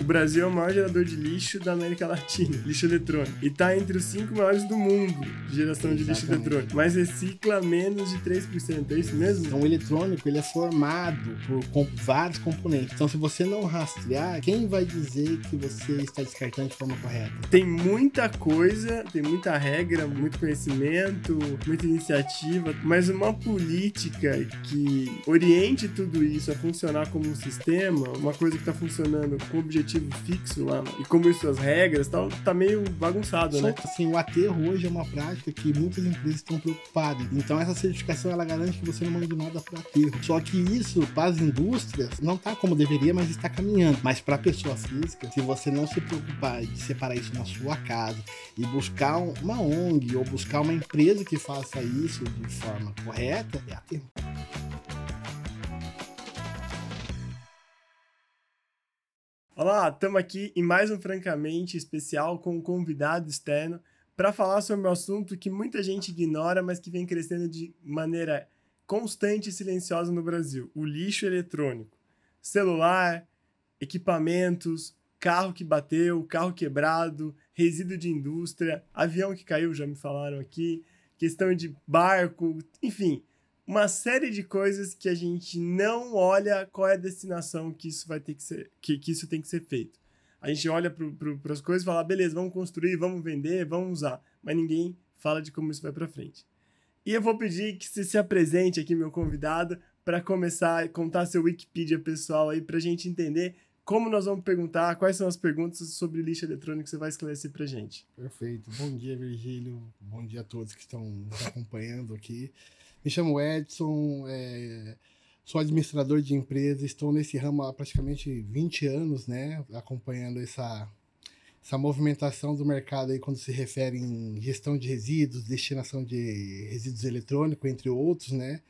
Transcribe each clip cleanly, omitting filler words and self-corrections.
O Brasil é o maior gerador de lixo da América Latina, lixo eletrônico. E tá entre os 5 maiores do mundo de geração de lixo eletrônico. Mas recicla menos de 3%, é isso mesmo? Então o eletrônico, ele é formado por vários componentes. Então se você não rastrear, quem vai dizer que você está descartando de forma correta? Tem muita coisa, tem muita regra, muito conhecimento, muita iniciativa, mas uma política que oriente tudo isso a funcionar como um sistema, uma coisa que tá funcionando com objetivo fixo lá, e como isso, as regras, tal, tá meio bagunçado, né? Assim, o aterro hoje é uma prática que muitas empresas estão preocupadas. Então essa certificação, ela garante que você não mande nada para aterro. Só que isso, para as indústrias, não tá como deveria, mas está caminhando. Mas para a pessoa física, se você não se preocupar de separar isso na sua casa e buscar uma ONG ou buscar uma empresa que faça isso de forma correta, é aterro. Olá, estamos aqui em mais um Francamente especial com um convidado externo para falar sobre um assunto que muita gente ignora, mas que vem crescendo de maneira constante e silenciosa no Brasil: o lixo eletrônico. Celular, equipamentos, carro que bateu, carro quebrado, resíduo de indústria, avião que caiu, já me falaram aqui, questão de barco, enfim, uma série de coisas que a gente não olha qual é a destinação que isso vai ter que ser, que isso tem que ser feito. A gente olha para as coisas e fala, beleza, vamos construir, vamos vender, vamos usar, mas ninguém fala de como isso vai para frente. E eu vou pedir que você se apresente aqui, meu convidado, para começar a contar seu Wikipedia pessoal aí, para a gente entender como nós vamos perguntar, quais são as perguntas sobre lixo eletrônico que você vai esclarecer para a gente. Perfeito. Bom dia, Virgílio. Bom dia a todos que estão nos acompanhando aqui. Me chamo Edson, sou administrador de empresa, estou nesse ramo há praticamente 20 anos, né, acompanhando essa movimentação do mercado aí quando se refere em gestão de resíduos, destinação de resíduos eletrônicos, entre outros, né.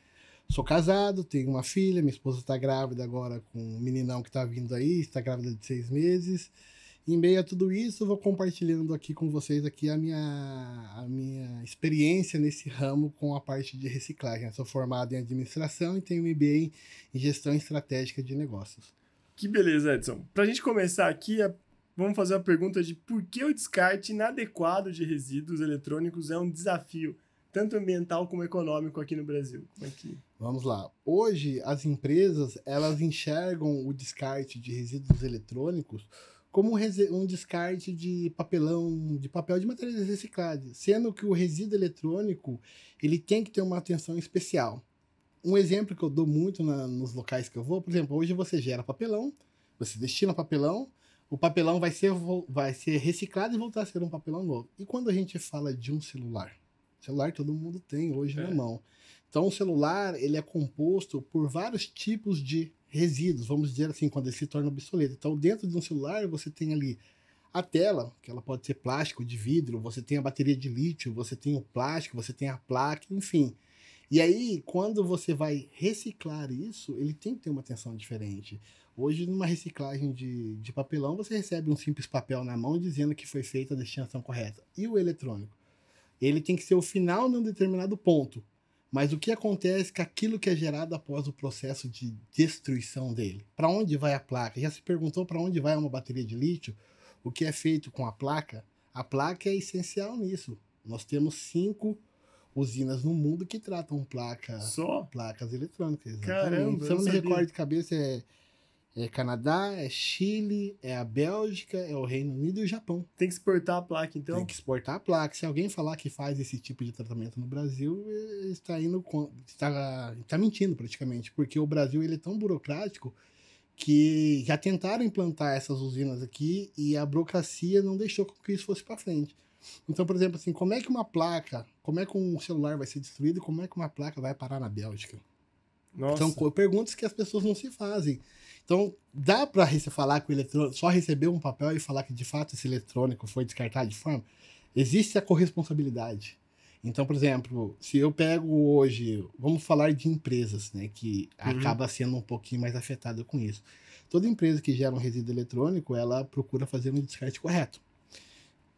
Sou casado, tenho uma filha, minha esposa está grávida agora com um meninão que está vindo aí, está grávida de 6 meses. Em meio a tudo isso, vou compartilhando aqui com vocês aqui a minha experiência nesse ramo com a parte de reciclagem. Eu sou formado em administração e tenho um MBA em gestão estratégica de negócios. Que beleza, Edson. Para a gente começar aqui, vamos fazer a pergunta de por que o descarte inadequado de resíduos eletrônicos é um desafio, tanto ambiental como econômico aqui no Brasil. Vamos lá. Hoje, as empresas, elas enxergam o descarte de resíduos eletrônicos como um descarte de papelão, de papel de materiais reciclados, sendo que o resíduo eletrônico, ele tem que ter uma atenção especial. Um exemplo que eu dou muito nos locais que eu vou, por exemplo, hoje você gera papelão, você destina papelão, o papelão vai ser reciclado e voltar a ser um papelão novo. E quando a gente fala de um celular todo mundo tem hoje na mão. Então o celular, ele é composto por vários tipos de resíduos, vamos dizer assim, quando ele se torna obsoleto. Então, dentro de um celular, você tem ali a tela, que ela pode ser plástico, de vidro, você tem a bateria de lítio, você tem o plástico, você tem a placa, enfim. E aí, quando você vai reciclar isso, ele tem que ter uma atenção diferente. Hoje, numa reciclagem de papelão, você recebe um simples papel na mão dizendo que foi feita a destinação correta. E o eletrônico? Ele tem que ser o final num determinado ponto. Mas o que acontece com aquilo que é gerado após o processo de destruição dele? Para onde vai a placa? Já se perguntou para onde vai uma bateria de lítio? O que é feito com a placa? A placa é essencial nisso. Nós temos 5 usinas no mundo que tratam placas eletrônicas. Exatamente. Caramba, se eu não me recordo de cabeça, é Canadá, é Chile, é a Bélgica, é o Reino Unido e o Japão. Tem que exportar a placa, então? Tem que exportar a placa. Se alguém falar que faz esse tipo de tratamento no Brasil, está mentindo praticamente, porque o Brasil ele é tão burocrático que já tentaram implantar essas usinas aqui e a burocracia não deixou que isso fosse para frente. Então, por exemplo, assim, como é que um celular vai ser destruído e como é que uma placa vai parar na Bélgica? Nossa. São perguntas que as pessoas não se fazem. Então, dá para você falar que o eletrônico só receber um papel e falar que de fato esse eletrônico foi descartado de forma? Existe a corresponsabilidade. Então, por exemplo, se eu pego hoje, vamos falar de empresas, né, que acaba sendo um pouquinho mais afetada com isso. Toda empresa que gera um resíduo eletrônico, ela procura fazer um descarte correto.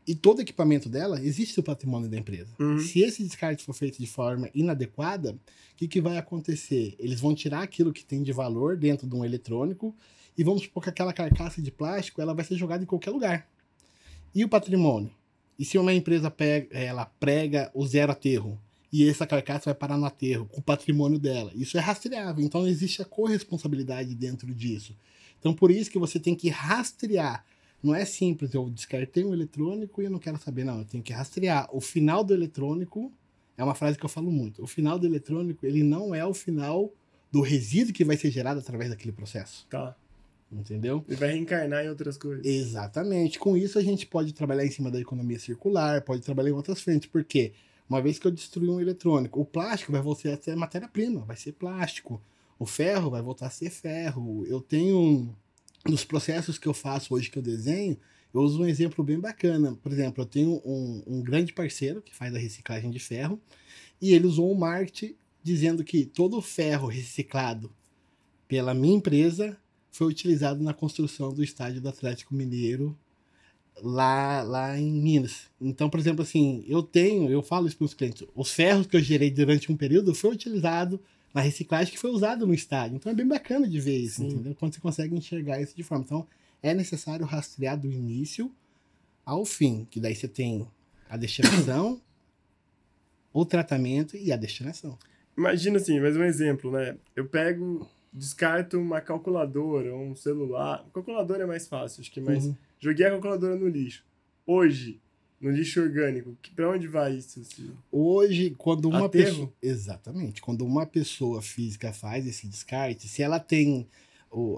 E todo equipamento dela, existe o patrimônio da empresa. Se esse descarte for feito de forma inadequada, o que vai acontecer? Eles vão tirar aquilo que tem de valor dentro de um eletrônico e vamos supor que aquela carcaça de plástico ela vai ser jogada em qualquer lugar. E o patrimônio? E se uma empresa ela prega o zero aterro e essa carcaça vai parar no aterro com o patrimônio dela? Isso é rastreável, então existe a corresponsabilidade dentro disso. Então por isso que você tem que rastrear. Não é simples, eu descartei um eletrônico e eu não quero saber, não. Eu tenho que rastrear. O final do eletrônico, é uma frase que eu falo muito, o final do eletrônico, ele não é o final do resíduo que vai ser gerado através daquele processo. Tá. Entendeu? Ele vai reencarnar em outras coisas. Exatamente. Com isso a gente pode trabalhar em cima da economia circular, pode trabalhar em outras frentes, porque uma vez que eu destruir um eletrônico, o plástico vai voltar a ser matéria-prima, vai ser plástico. O ferro vai voltar a ser ferro. Eu tenho, nos processos que eu faço hoje, que eu desenho, eu uso um exemplo bem bacana. Por exemplo, eu tenho um grande parceiro que faz a reciclagem de ferro, e ele usou um marketing dizendo que todo o ferro reciclado pela minha empresa foi utilizado na construção do estádio do Atlético Mineiro lá em Minas. Então, por exemplo, assim, eu falo isso para os clientes, os ferros que eu gerei durante um período foi utilizado na reciclagem que foi usado no estádio. Então é bem bacana de ver isso, entendeu? Quando você consegue enxergar isso de forma. Então é necessário rastrear do início ao fim, que daí você tem a destinação, o tratamento e a destinação. Imagina assim, mais um exemplo, né? Eu descarto uma calculadora, um celular. Calculadora é mais fácil, acho que mais. Joguei a calculadora no lixo. Hoje, no lixo orgânico, pra onde vai isso? Assim? Hoje, quando uma Aterro? pessoa. Exatamente. Quando uma pessoa física faz esse descarte, se ela tem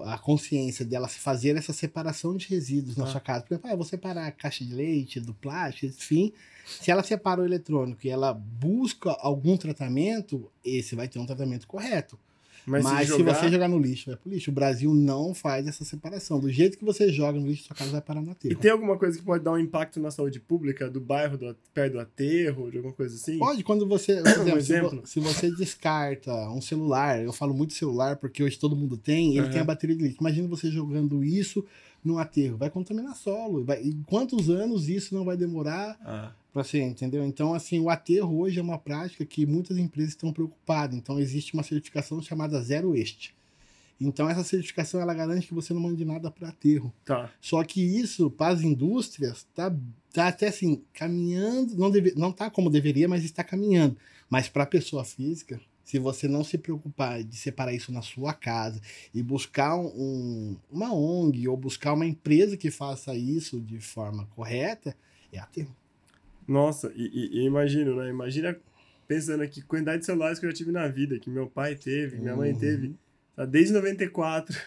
a consciência dela fazer essa separação de resíduos na sua casa, por exemplo, eu vou separar a caixa de leite, do plástico, enfim. Se ela separa o eletrônico e ela busca algum tratamento, esse vai ter um tratamento correto. Mas se você jogar no lixo, vai pro lixo. O Brasil não faz essa separação. Do jeito que você joga no lixo, sua casa vai parar no aterro. E tem alguma coisa que pode dar um impacto na saúde pública do bairro, perto do aterro, de alguma coisa assim? Pode, quando você... Por exemplo, se você descarta um celular, eu falo muito celular porque hoje todo mundo tem, ele tem a bateria de lítio. Imagina você jogando isso no aterro. Vai contaminar solo. E quantos anos isso não vai demorar para ser, entendeu? Então, assim, o aterro hoje é uma prática que muitas empresas estão preocupadas. Então, existe uma certificação chamada Zero Waste. Então, essa certificação, ela garante que você não mande nada para aterro. Tá. Só que isso, para as indústrias, tá até assim, caminhando, não tá como deveria, mas está caminhando. Mas para a pessoa física, se você não se preocupar de separar isso na sua casa e buscar uma ONG ou buscar uma empresa que faça isso de forma correta, é aterro. Nossa, e imagino, né? Imagina pensando aqui, quantidade de celulares que eu já tive na vida, que meu pai teve, minha mãe teve, tá? Desde 94.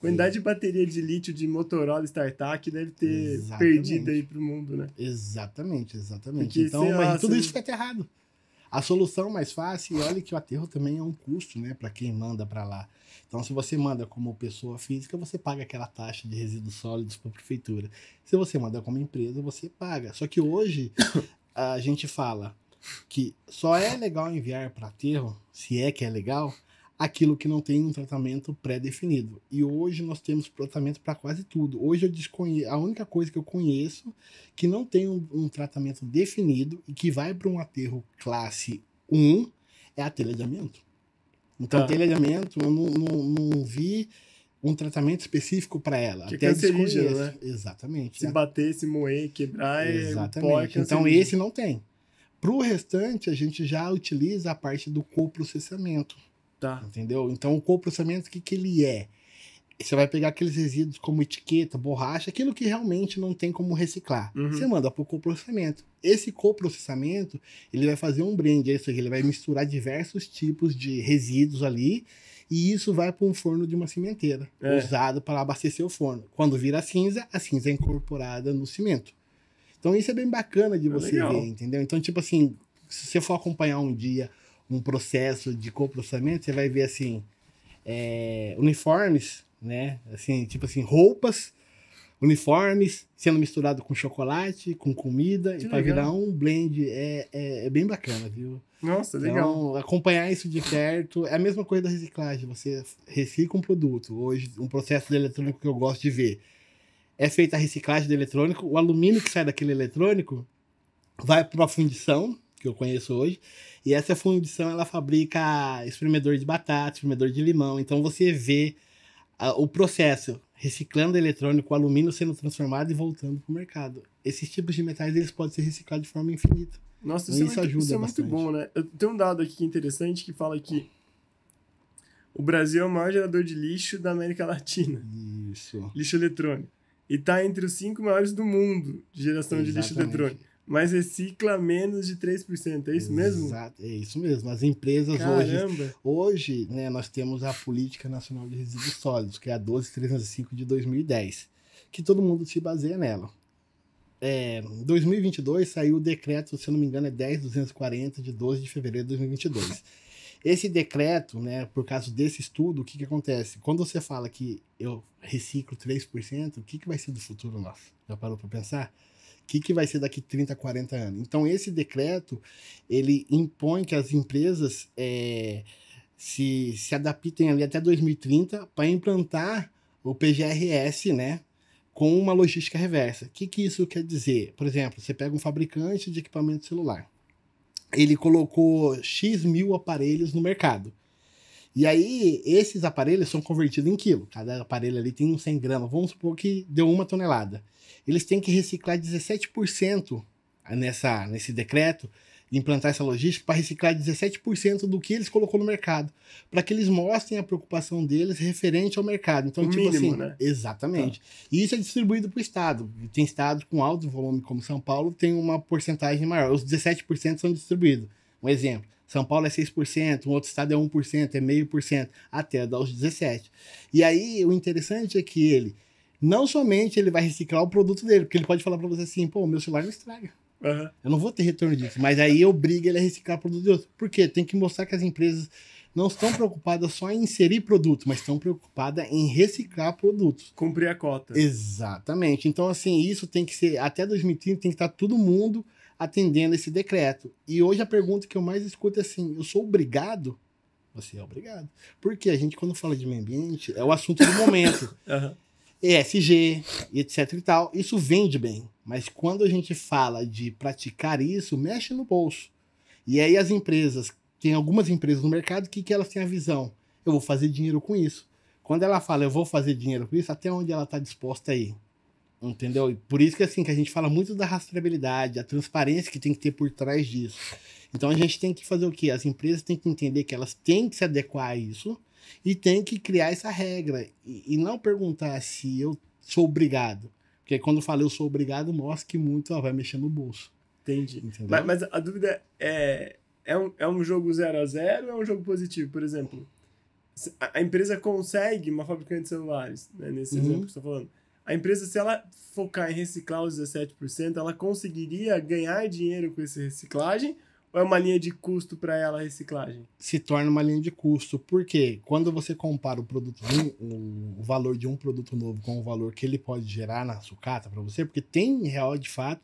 Quantidade de bateria de lítio de Motorola StarTAC deve ter perdido aí pro mundo, né? Exatamente. Porque, então, mas tudo isso fica aterrado. A solução mais fácil, e olha que o aterro também é um custo, né, para quem manda para lá. Então, se você manda como pessoa física, você paga aquela taxa de resíduos sólidos para a prefeitura. Se você manda como empresa, você paga. Só que hoje a gente fala que só é legal enviar para aterro, se é que é legal, aquilo que não tem um tratamento pré-definido. E hoje nós temos tratamento para quase tudo. Hoje eu desconheço, a única coisa que eu conheço que não tem um tratamento definido e que vai para um aterro classe 1 é a telha de amianto. Então, telha de amianto, eu não vi um tratamento específico para ela. Que até cancerígeno, né? Exatamente. Se bater, se moer, quebrar, exatamente. Então, esse não tem. Para o restante, a gente já utiliza a parte do coprocessamento. Tá. Entendeu? Então, o coprocessamento, o que ele é? Você vai pegar aqueles resíduos como etiqueta, borracha, aquilo que realmente não tem como reciclar. Você manda para o coprocessamento. Esse coprocessamento, ele vai fazer um blend, ou seja, ele vai misturar diversos tipos de resíduos ali, e isso vai para um forno de uma cimenteira, usado para abastecer o forno. Quando vira cinza, a cinza é incorporada no cimento. Então, isso é bem bacana de você ver, entendeu? Então, tipo assim, se você for acompanhar um dia um processo de coprocessamento, você vai ver assim, uniformes, né? Assim, tipo assim, roupas, uniformes sendo misturado com chocolate, com comida, e para virar um blend é bem bacana, viu? Nossa, então, legal. Acompanhar isso de perto é a mesma coisa da reciclagem. Você recicla um produto. Hoje, um processo de eletrônico que eu gosto de ver é feita a reciclagem do eletrônico. O alumínio que sai daquele eletrônico vai para uma fundição, que eu conheço hoje, e essa fundição ela fabrica espremedor de batata, espremedor de limão. Então você vê o processo reciclando eletrônico, o alumínio sendo transformado e voltando para o mercado. Esses tipos de metais eles podem ser reciclados de forma infinita. Nossa, Então, isso ajuda isso é muito bastante. bom, né? Eu tenho um dado aqui interessante que fala que o Brasil é o maior gerador de lixo da América Latina. Isso. Lixo eletrônico. E está entre os 5 maiores do mundo de geração de lixo Exatamente. eletrônico. Mas recicla menos de 3%. É isso mesmo? Exato, é isso mesmo. As empresas Caramba! hoje, né, nós temos a Política Nacional de Resíduos Sólidos, que é a 12305 de 2010, que todo mundo se baseia nela. Em 2022 saiu o decreto, se eu não me engano, é 10.240 de 12 de fevereiro de 2022. Esse decreto, né, por causa desse estudo, o que acontece? Quando você fala que eu reciclo 3%, o que vai ser do futuro nosso? Já parou para pensar? O que vai ser daqui 30, 40 anos? Então, esse decreto, ele impõe que as empresas se adaptem ali até 2030 para implantar o PGRS, né, com uma logística reversa. O que isso quer dizer? Por exemplo, você pega um fabricante de equipamento celular. Ele colocou X mil aparelhos no mercado. E aí, esses aparelhos são convertidos em quilo. Cada aparelho ali tem uns 100 gramas. Vamos supor que deu 1 tonelada. Eles têm que reciclar 17% nesse decreto, implantar essa logística para reciclar 17% do que eles colocou no mercado, para que eles mostrem a preocupação deles referente ao mercado. Então, o tipo mínimo, assim, né? Exatamente. Tá. E isso é distribuído para o estado. Tem estados com alto volume, como São Paulo, tem uma porcentagem maior. Os 17% são distribuídos. Um exemplo, São Paulo é 6%, um outro estado é 1%, é 0,5%, até dar os 17%. E aí, o interessante é que ele, não somente ele vai reciclar o produto dele, porque ele pode falar para você assim, pô, meu celular não estraga. Uhum. Eu não vou ter retorno disso, mas aí obriga ele a reciclar o produto de outro. Por quê? Tem que mostrar que as empresas não estão preocupadas só em inserir produto, mas estão preocupadas em reciclar produtos. Cumprir a cota. Exatamente. Então, assim, isso tem que ser, até 2030 tem que estar todo mundo atendendo esse decreto. E hoje a pergunta que eu mais escuto é assim, eu sou obrigado? Você é obrigado. Porque a gente, quando fala de meio ambiente, é o assunto do momento. Uhum. ESG, etc e tal, isso vende bem. Mas quando a gente fala de praticar isso, mexe no bolso. E aí as empresas, tem algumas empresas no mercado que elas têm a visão, eu vou fazer dinheiro com isso. Quando ela fala, eu vou fazer dinheiro com isso, até onde ela está disposta a ir? Entendeu? E por isso que assim, que a gente fala muito da rastreabilidade, a transparência que tem que ter por trás disso. Então a gente tem que fazer o quê? As empresas têm que entender que elas têm que se adequar a isso, e tem que criar essa regra. E não perguntar se eu sou obrigado. Porque quando eu falo eu sou obrigado, mostra que muito vai mexer no bolso. Entendi. Entendeu? Mas a dúvida é um jogo 0-0 ou é um jogo positivo? Por exemplo, a empresa consegue, uma fabricante de celulares, né, nesse exemplo que você está falando, a empresa, se ela focar em reciclar os 17%, ela conseguiria ganhar dinheiro com essa reciclagem? Ou é uma linha de custo para ela a reciclagem? Se torna uma linha de custo. Por quê? Quando você compara o valor de um produto novo com o valor que ele pode gerar na sucata para você, porque tem, real, de fato,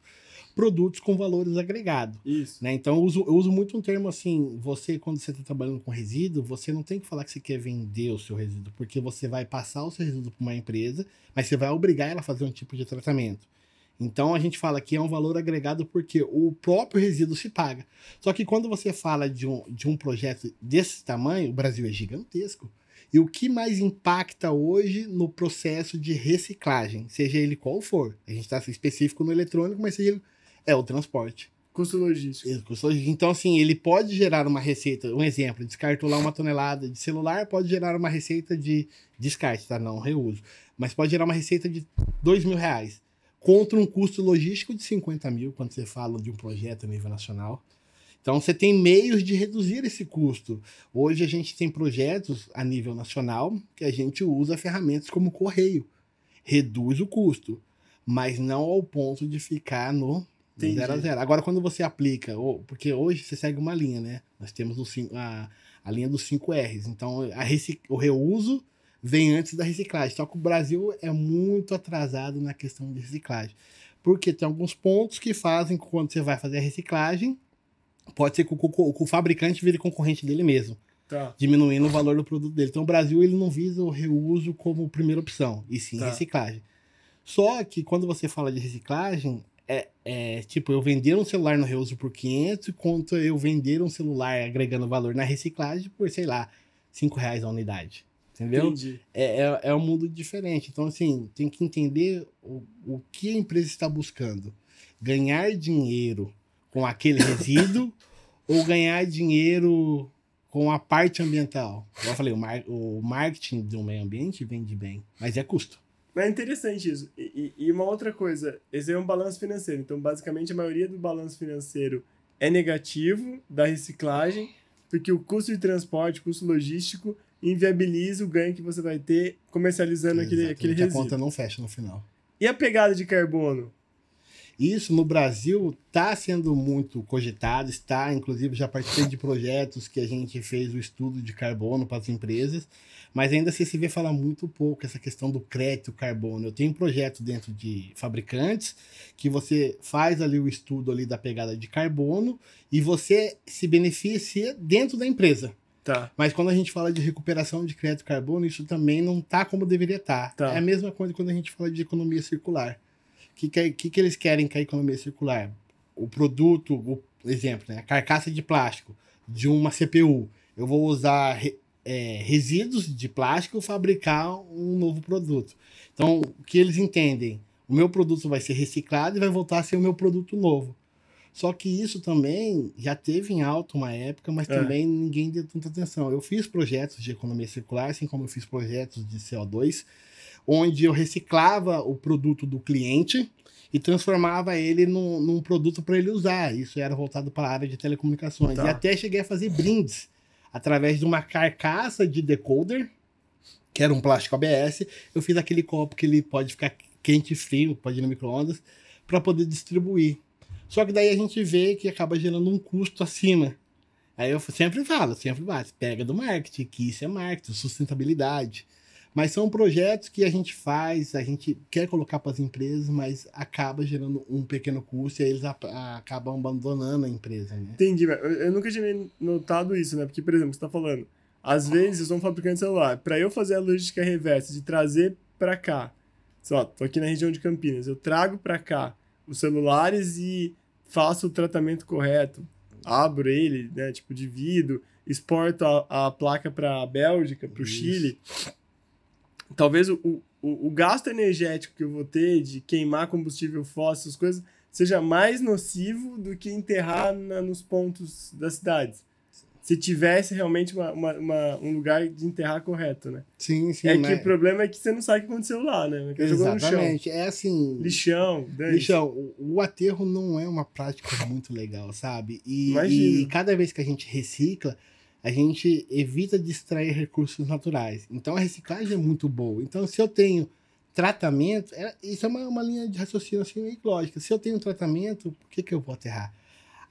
produtos com valores agregados. Isso. Né? Então, eu uso muito um termo assim, quando você está trabalhando com resíduo, você não tem que falar que você quer vender o seu resíduo, porque você vai passar o seu resíduo para uma empresa, mas você vai obrigar ela a fazer um tipo de tratamento. Então a gente fala que é um valor agregado porque o próprio resíduo se paga. Só que quando você fala de um projeto desse tamanho, o Brasil é gigantesco. E o que mais impacta hoje no processo de reciclagem, seja ele qual for, a gente está específico no eletrônico, mas seja ele, é o transporte. Custo logístico. Então, assim, ele pode gerar uma receita, um exemplo, descartou lá 1 tonelada de celular, pode gerar uma receita de descarte, tá? Não reuso. Mas pode gerar uma receita de R$2.000. Contra um custo logístico de 50 mil, quando você fala de um projeto a nível nacional. Então, você tem meios de reduzir esse custo. Hoje, a gente tem projetos a nível nacional que a gente usa ferramentas como correio. Reduz o custo, mas não ao ponto de ficar no 0 a 0. Agora, quando você aplica, porque hoje você segue uma linha, né? Nós temos a linha dos 5 R's. Então, o reuso vem antes da reciclagem. Só que o Brasil é muito atrasado na questão de reciclagem. Porque tem alguns pontos que fazem que quando você vai fazer a reciclagem, pode ser que o fabricante vire concorrente dele mesmo. Tá. Diminuindo o valor do produto dele. Então o Brasil ele não visa o reuso como primeira opção, e sim reciclagem. Só que quando você fala de reciclagem, tipo eu vender um celular no reuso por 500, enquanto eu vender um celular agregando valor na reciclagem por, sei lá, R$5 a unidade. entendeu? Entendi. É um mundo diferente. Então, assim, tem que entender o que a empresa está buscando. Ganhar dinheiro com aquele resíduo ou ganhar dinheiro com a parte ambiental. Como eu falei, o marketing do meio ambiente vende bem, mas é custo. Mas é interessante isso. E uma outra coisa, esse é um balanço financeiro. Então, basicamente, a maioria do balanço financeiro é negativo da reciclagem, porque o custo de transporte, o custo logístico, inviabiliza o ganho que você vai ter comercializando aquele resíduo. A conta não fecha no final. E a pegada de carbono? Isso no Brasil está sendo muito cogitado, está, inclusive já participei de projetos que a gente fez o estudo de carbono para as empresas, mas ainda assim se vê falar muito pouco essa questão do crédito carbono. Eu tenho um projeto dentro de fabricantes que você faz ali o estudo ali da pegada de carbono e você se beneficia dentro da empresa. Tá. Mas quando a gente fala de recuperação de crédito carbono, isso também não está como deveria estar. Tá. É a mesma coisa quando a gente fala de economia circular. O que eles querem com a economia circular? O produto, o exemplo, né? A carcaça de plástico de uma CPU. Eu vou usar resíduos de plástico e fabricar um novo produto. Então, o que eles entendem? O meu produto vai ser reciclado e vai voltar a ser o meu produto novo. Só que isso também já teve em alta uma época, mas também ninguém deu tanta atenção. Eu fiz projetos de economia circular, assim como eu fiz projetos de CO2, onde eu reciclava o produto do cliente e transformava ele num produto para ele usar. Isso era voltado para a área de telecomunicações. Tá. E até cheguei a fazer brindes através de uma carcaça de decoder, que era um plástico ABS. Eu fiz aquele copo que ele pode ficar quente e frio, pode ir no micro-ondas, para poder distribuir. Só que daí a gente vê que acaba gerando um custo acima. Aí eu sempre falo, pega do marketing, que isso é marketing, sustentabilidade. Mas são projetos que a gente faz, a gente quer colocar para as empresas, mas acaba gerando um pequeno custo e aí eles acabam abandonando a empresa, né? Entendi, eu nunca tinha notado isso, né? Porque, por exemplo, você está falando, às vezes eu sou um fabricante de celular, para eu fazer a logística reversa de trazer para cá, sei lá, tô aqui na região de Campinas, eu trago para cá os celulares e faço o tratamento correto, abro ele, né, tipo, divido, exporto a placa para a Bélgica, para o Chile. Talvez o gasto energético que eu vou ter de queimar combustível fóssil, essas coisas, seja mais nocivo do que enterrar nos pontos das cidades. Se tivesse realmente um lugar de enterrar correto, né? Sim, sim. É que o problema é que você não sabe o que aconteceu lá, né? Porque jogou no chão. Exatamente. É assim... Lixão. O aterro não é uma prática muito legal, sabe? Imagina. E cada vez que a gente recicla, a gente evita de extrair recursos naturais. Então a reciclagem é muito boa. Então se eu tenho tratamento, isso é uma linha de raciocínio assim meio lógica. Se eu tenho tratamento, por que eu vou aterrar?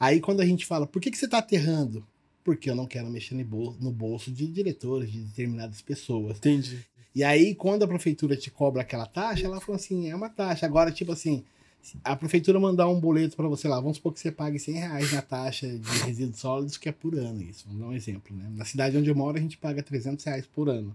Aí quando a gente fala, por que você está aterrando? Porque eu não quero mexer no bolso de diretores, de determinadas pessoas. Entendi. E aí quando a prefeitura te cobra aquela taxa, ela fala assim, é uma taxa. Agora, tipo assim, a prefeitura mandar um boleto para você lá, vamos supor que você pague R$100 na taxa de resíduos sólidos, que é por ano isso, vamos dar um exemplo, né? Na cidade onde eu moro, a gente paga R$300 por ano.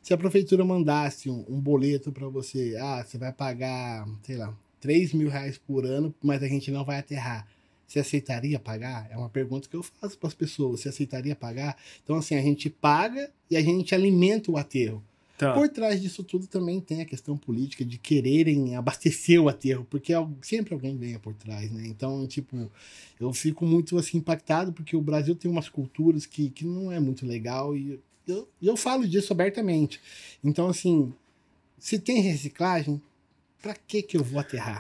Se a prefeitura mandasse um boleto para você, você vai pagar, sei lá, R$3.000 por ano, mas a gente não vai aterrar. Você aceitaria pagar? É uma pergunta que eu faço para as pessoas. Você aceitaria pagar? Então, assim, a gente paga e a gente alimenta o aterro. Tá. Por trás disso tudo também tem a questão política de quererem abastecer o aterro, porque sempre alguém ganha por trás, né? Então, tipo, eu fico muito assim impactado porque o Brasil tem umas culturas que não é muito legal e eu falo disso abertamente. Então, assim, se tem reciclagem, pra que eu vou aterrar?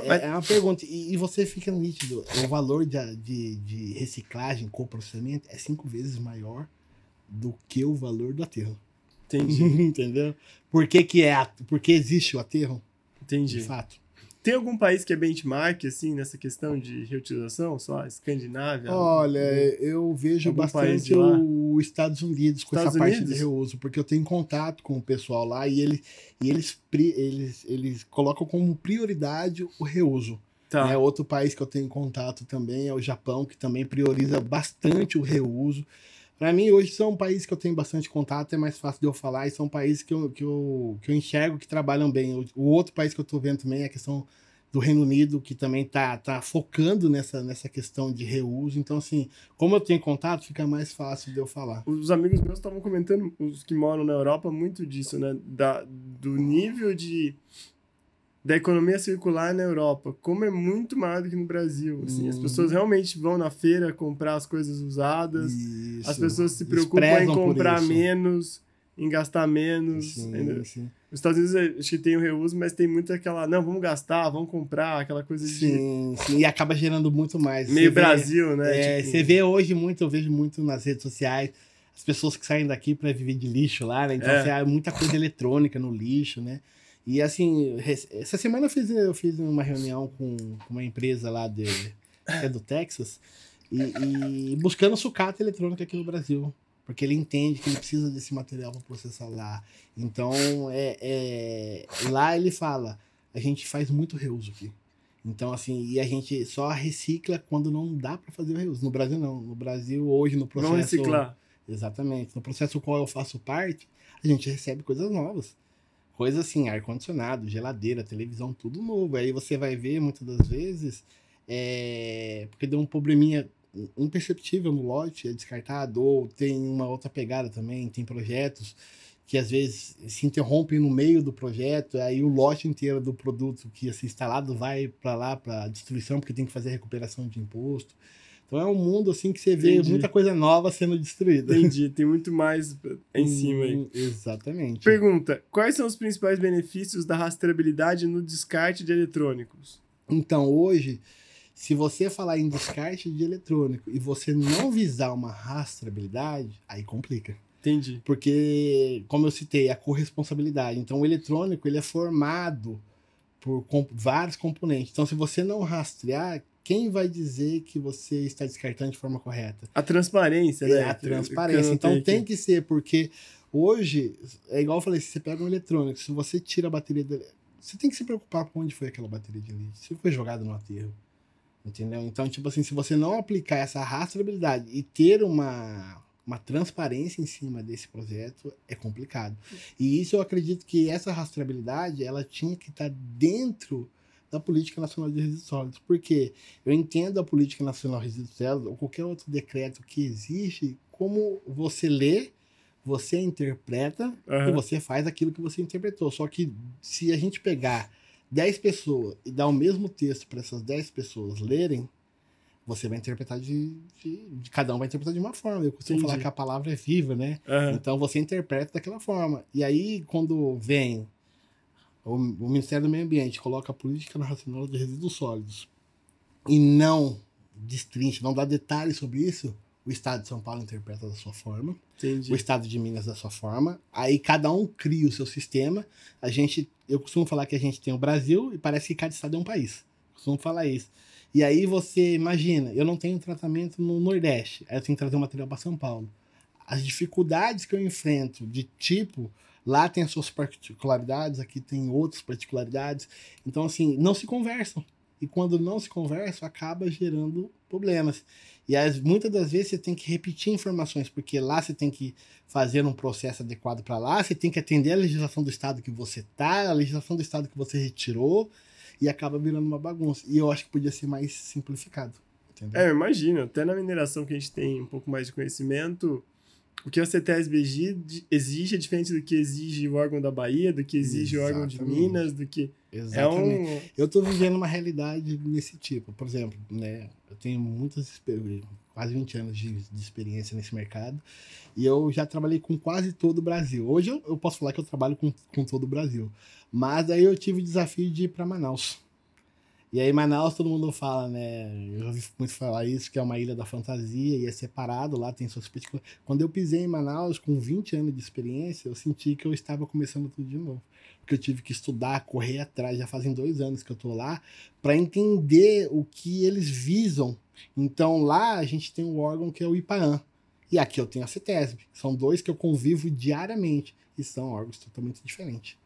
É uma pergunta. E você fica nítido. O valor de reciclagem com processamento é 5 vezes maior do que o valor do aterro. Entendi. Entendeu? Por que existe o aterro? Entendi. De fato. Tem algum país que é benchmark, assim, nessa questão de reutilização? Só Escandinávia? Olha, eu vejo bastante os Estados Unidos com essa parte de reuso, porque eu tenho contato com o pessoal lá e eles colocam como prioridade o reuso. Tá. Né? Outro país que eu tenho contato também é o Japão, que também prioriza bastante o reuso. Para mim, hoje são países que eu tenho bastante contato, é mais fácil de eu falar, e são países que eu enxergo que trabalham bem. O outro país que eu estou vendo também é a questão do Reino Unido, que também tá focando nessa questão de reuso. Então, assim, como eu tenho contato, fica mais fácil de eu falar. Os amigos meus estavam comentando, os que moram na Europa, muito disso, né? Do nível da economia circular na Europa, como é muito maior do que no Brasil. Assim, as pessoas realmente vão na feira comprar as coisas usadas, Isso. as pessoas se Eles preocupam em prezam por comprar isso. menos, em gastar menos. Sim, sim. Os Estados Unidos acho que tem o reuso, mas tem muito aquela, não, vamos gastar, vamos comprar, aquela coisa de Sim, sim, e acaba gerando muito mais. meio Você Brasil, né? vê, Tipo, você vê hoje muito, eu vejo muito nas redes sociais, as pessoas que saem daqui para viver de lixo lá, né? Então, É. assim, há muita coisa eletrônica no lixo, né? E assim, essa semana eu fiz uma reunião com uma empresa lá que é do Texas, e buscando sucata eletrônica aqui no Brasil. Porque ele entende que ele precisa desse material para processar lá. Então, lá ele fala, a gente faz muito reuso aqui. Então, assim, e a gente só recicla quando não dá para fazer o reuso. No Brasil, não. No Brasil, hoje, no processo... vamos reciclar. Exatamente. No processo qual eu faço parte, a gente recebe coisas novas. Coisas assim, ar-condicionado, geladeira, televisão, tudo novo. Aí você vai ver, muitas das vezes, porque deu um probleminha imperceptível no lote, é descartado, ou tem uma outra pegada também, tem projetos que às vezes se interrompem no meio do projeto, aí o lote inteiro do produto que ia ser instalado vai para lá, para destruição, porque tem que fazer recuperação de imposto. Então é um mundo assim que você vê muita coisa nova sendo destruída. Entendi, tem muito mais em cima aí. Exatamente. Pergunta, quais são os principais benefícios da rastreabilidade no descarte de eletrônicos? Então, hoje, se você falar em descarte de eletrônico e você não visar uma rastreabilidade, aí complica. Entendi. Porque, como eu citei, a corresponsabilidade. Então, o eletrônico ele é formado por vários componentes. Então, se você não rastrear, quem vai dizer que você está descartando de forma correta? A transparência, né? A transparência. Então, tem que ser, porque hoje, é igual eu falei, se você pega um eletrônico, se você tira a bateria dele, você tem que se preocupar com onde foi aquela bateria de lítio. Se foi jogado no aterro. Entendeu? Então, tipo assim, se você não aplicar essa rastreabilidade e ter uma transparência em cima desse projeto, é complicado. E isso eu acredito que essa rastreabilidade, ela tinha que estar dentro da Política Nacional de Resíduos Sólidos. Porque eu entendo a Política Nacional de Resíduos Sólidos ou qualquer outro decreto que existe, como você lê, você interpreta e você faz aquilo que você interpretou. Só que se a gente pegar 10 pessoas e dar o mesmo texto para essas 10 pessoas lerem, você vai interpretar cada um vai interpretar de uma forma. Eu costumo falar que a palavra é viva, né? Então você interpreta daquela forma. E aí, quando vem o Ministério do Meio Ambiente, coloca a Política Nacional de Resíduos Sólidos e não destrincha, não dá detalhes sobre isso, o Estado de São Paulo interpreta da sua forma, o Estado de Minas da sua forma, aí cada um cria o seu sistema. Eu costumo falar que a gente tem o Brasil e parece que cada estado é um país. Eu costumo falar isso. E aí você imagina, eu não tenho tratamento no Nordeste, aí eu tenho que trazer o material para São Paulo. As dificuldades que eu enfrento de tipo, lá tem as suas particularidades, aqui tem outras particularidades. Então, assim, não se conversam. E quando não se conversam, acaba gerando problemas. E muitas das vezes você tem que repetir informações, porque lá você tem que fazer um processo adequado para lá, você tem que atender a legislação do estado que você está, a legislação do estado que você retirou, e acaba virando uma bagunça. E eu acho que podia ser mais simplificado. Entendeu? Eu imagino. Até na mineração que a gente tem um pouco mais de conhecimento, o que a CETESB exige é diferente do que exige o órgão da Bahia, do que exige o órgão de Minas, do que... Exatamente. Eu estou vivendo uma realidade desse tipo. Por exemplo, né, eu tenho quase 20 anos de experiência nesse mercado e eu já trabalhei com quase todo o Brasil. Hoje eu posso falar que eu trabalho com todo o Brasil. Mas aí eu tive o desafio de ir para Manaus. E aí Manaus todo mundo fala, né? Eu já ouvi muito falar isso, que é uma ilha da fantasia e é separado, lá tem suas particularidades. Quando eu pisei em Manaus, com 20 anos de experiência, eu senti que eu estava começando tudo de novo. Porque eu tive que estudar, correr atrás, já fazem 2 anos que eu tô lá, para entender o que eles visam. Então lá a gente tem um órgão que é o IPAAN. E aqui eu tenho a CETESB. São 2 que eu convivo diariamente. E são órgãos totalmente diferentes.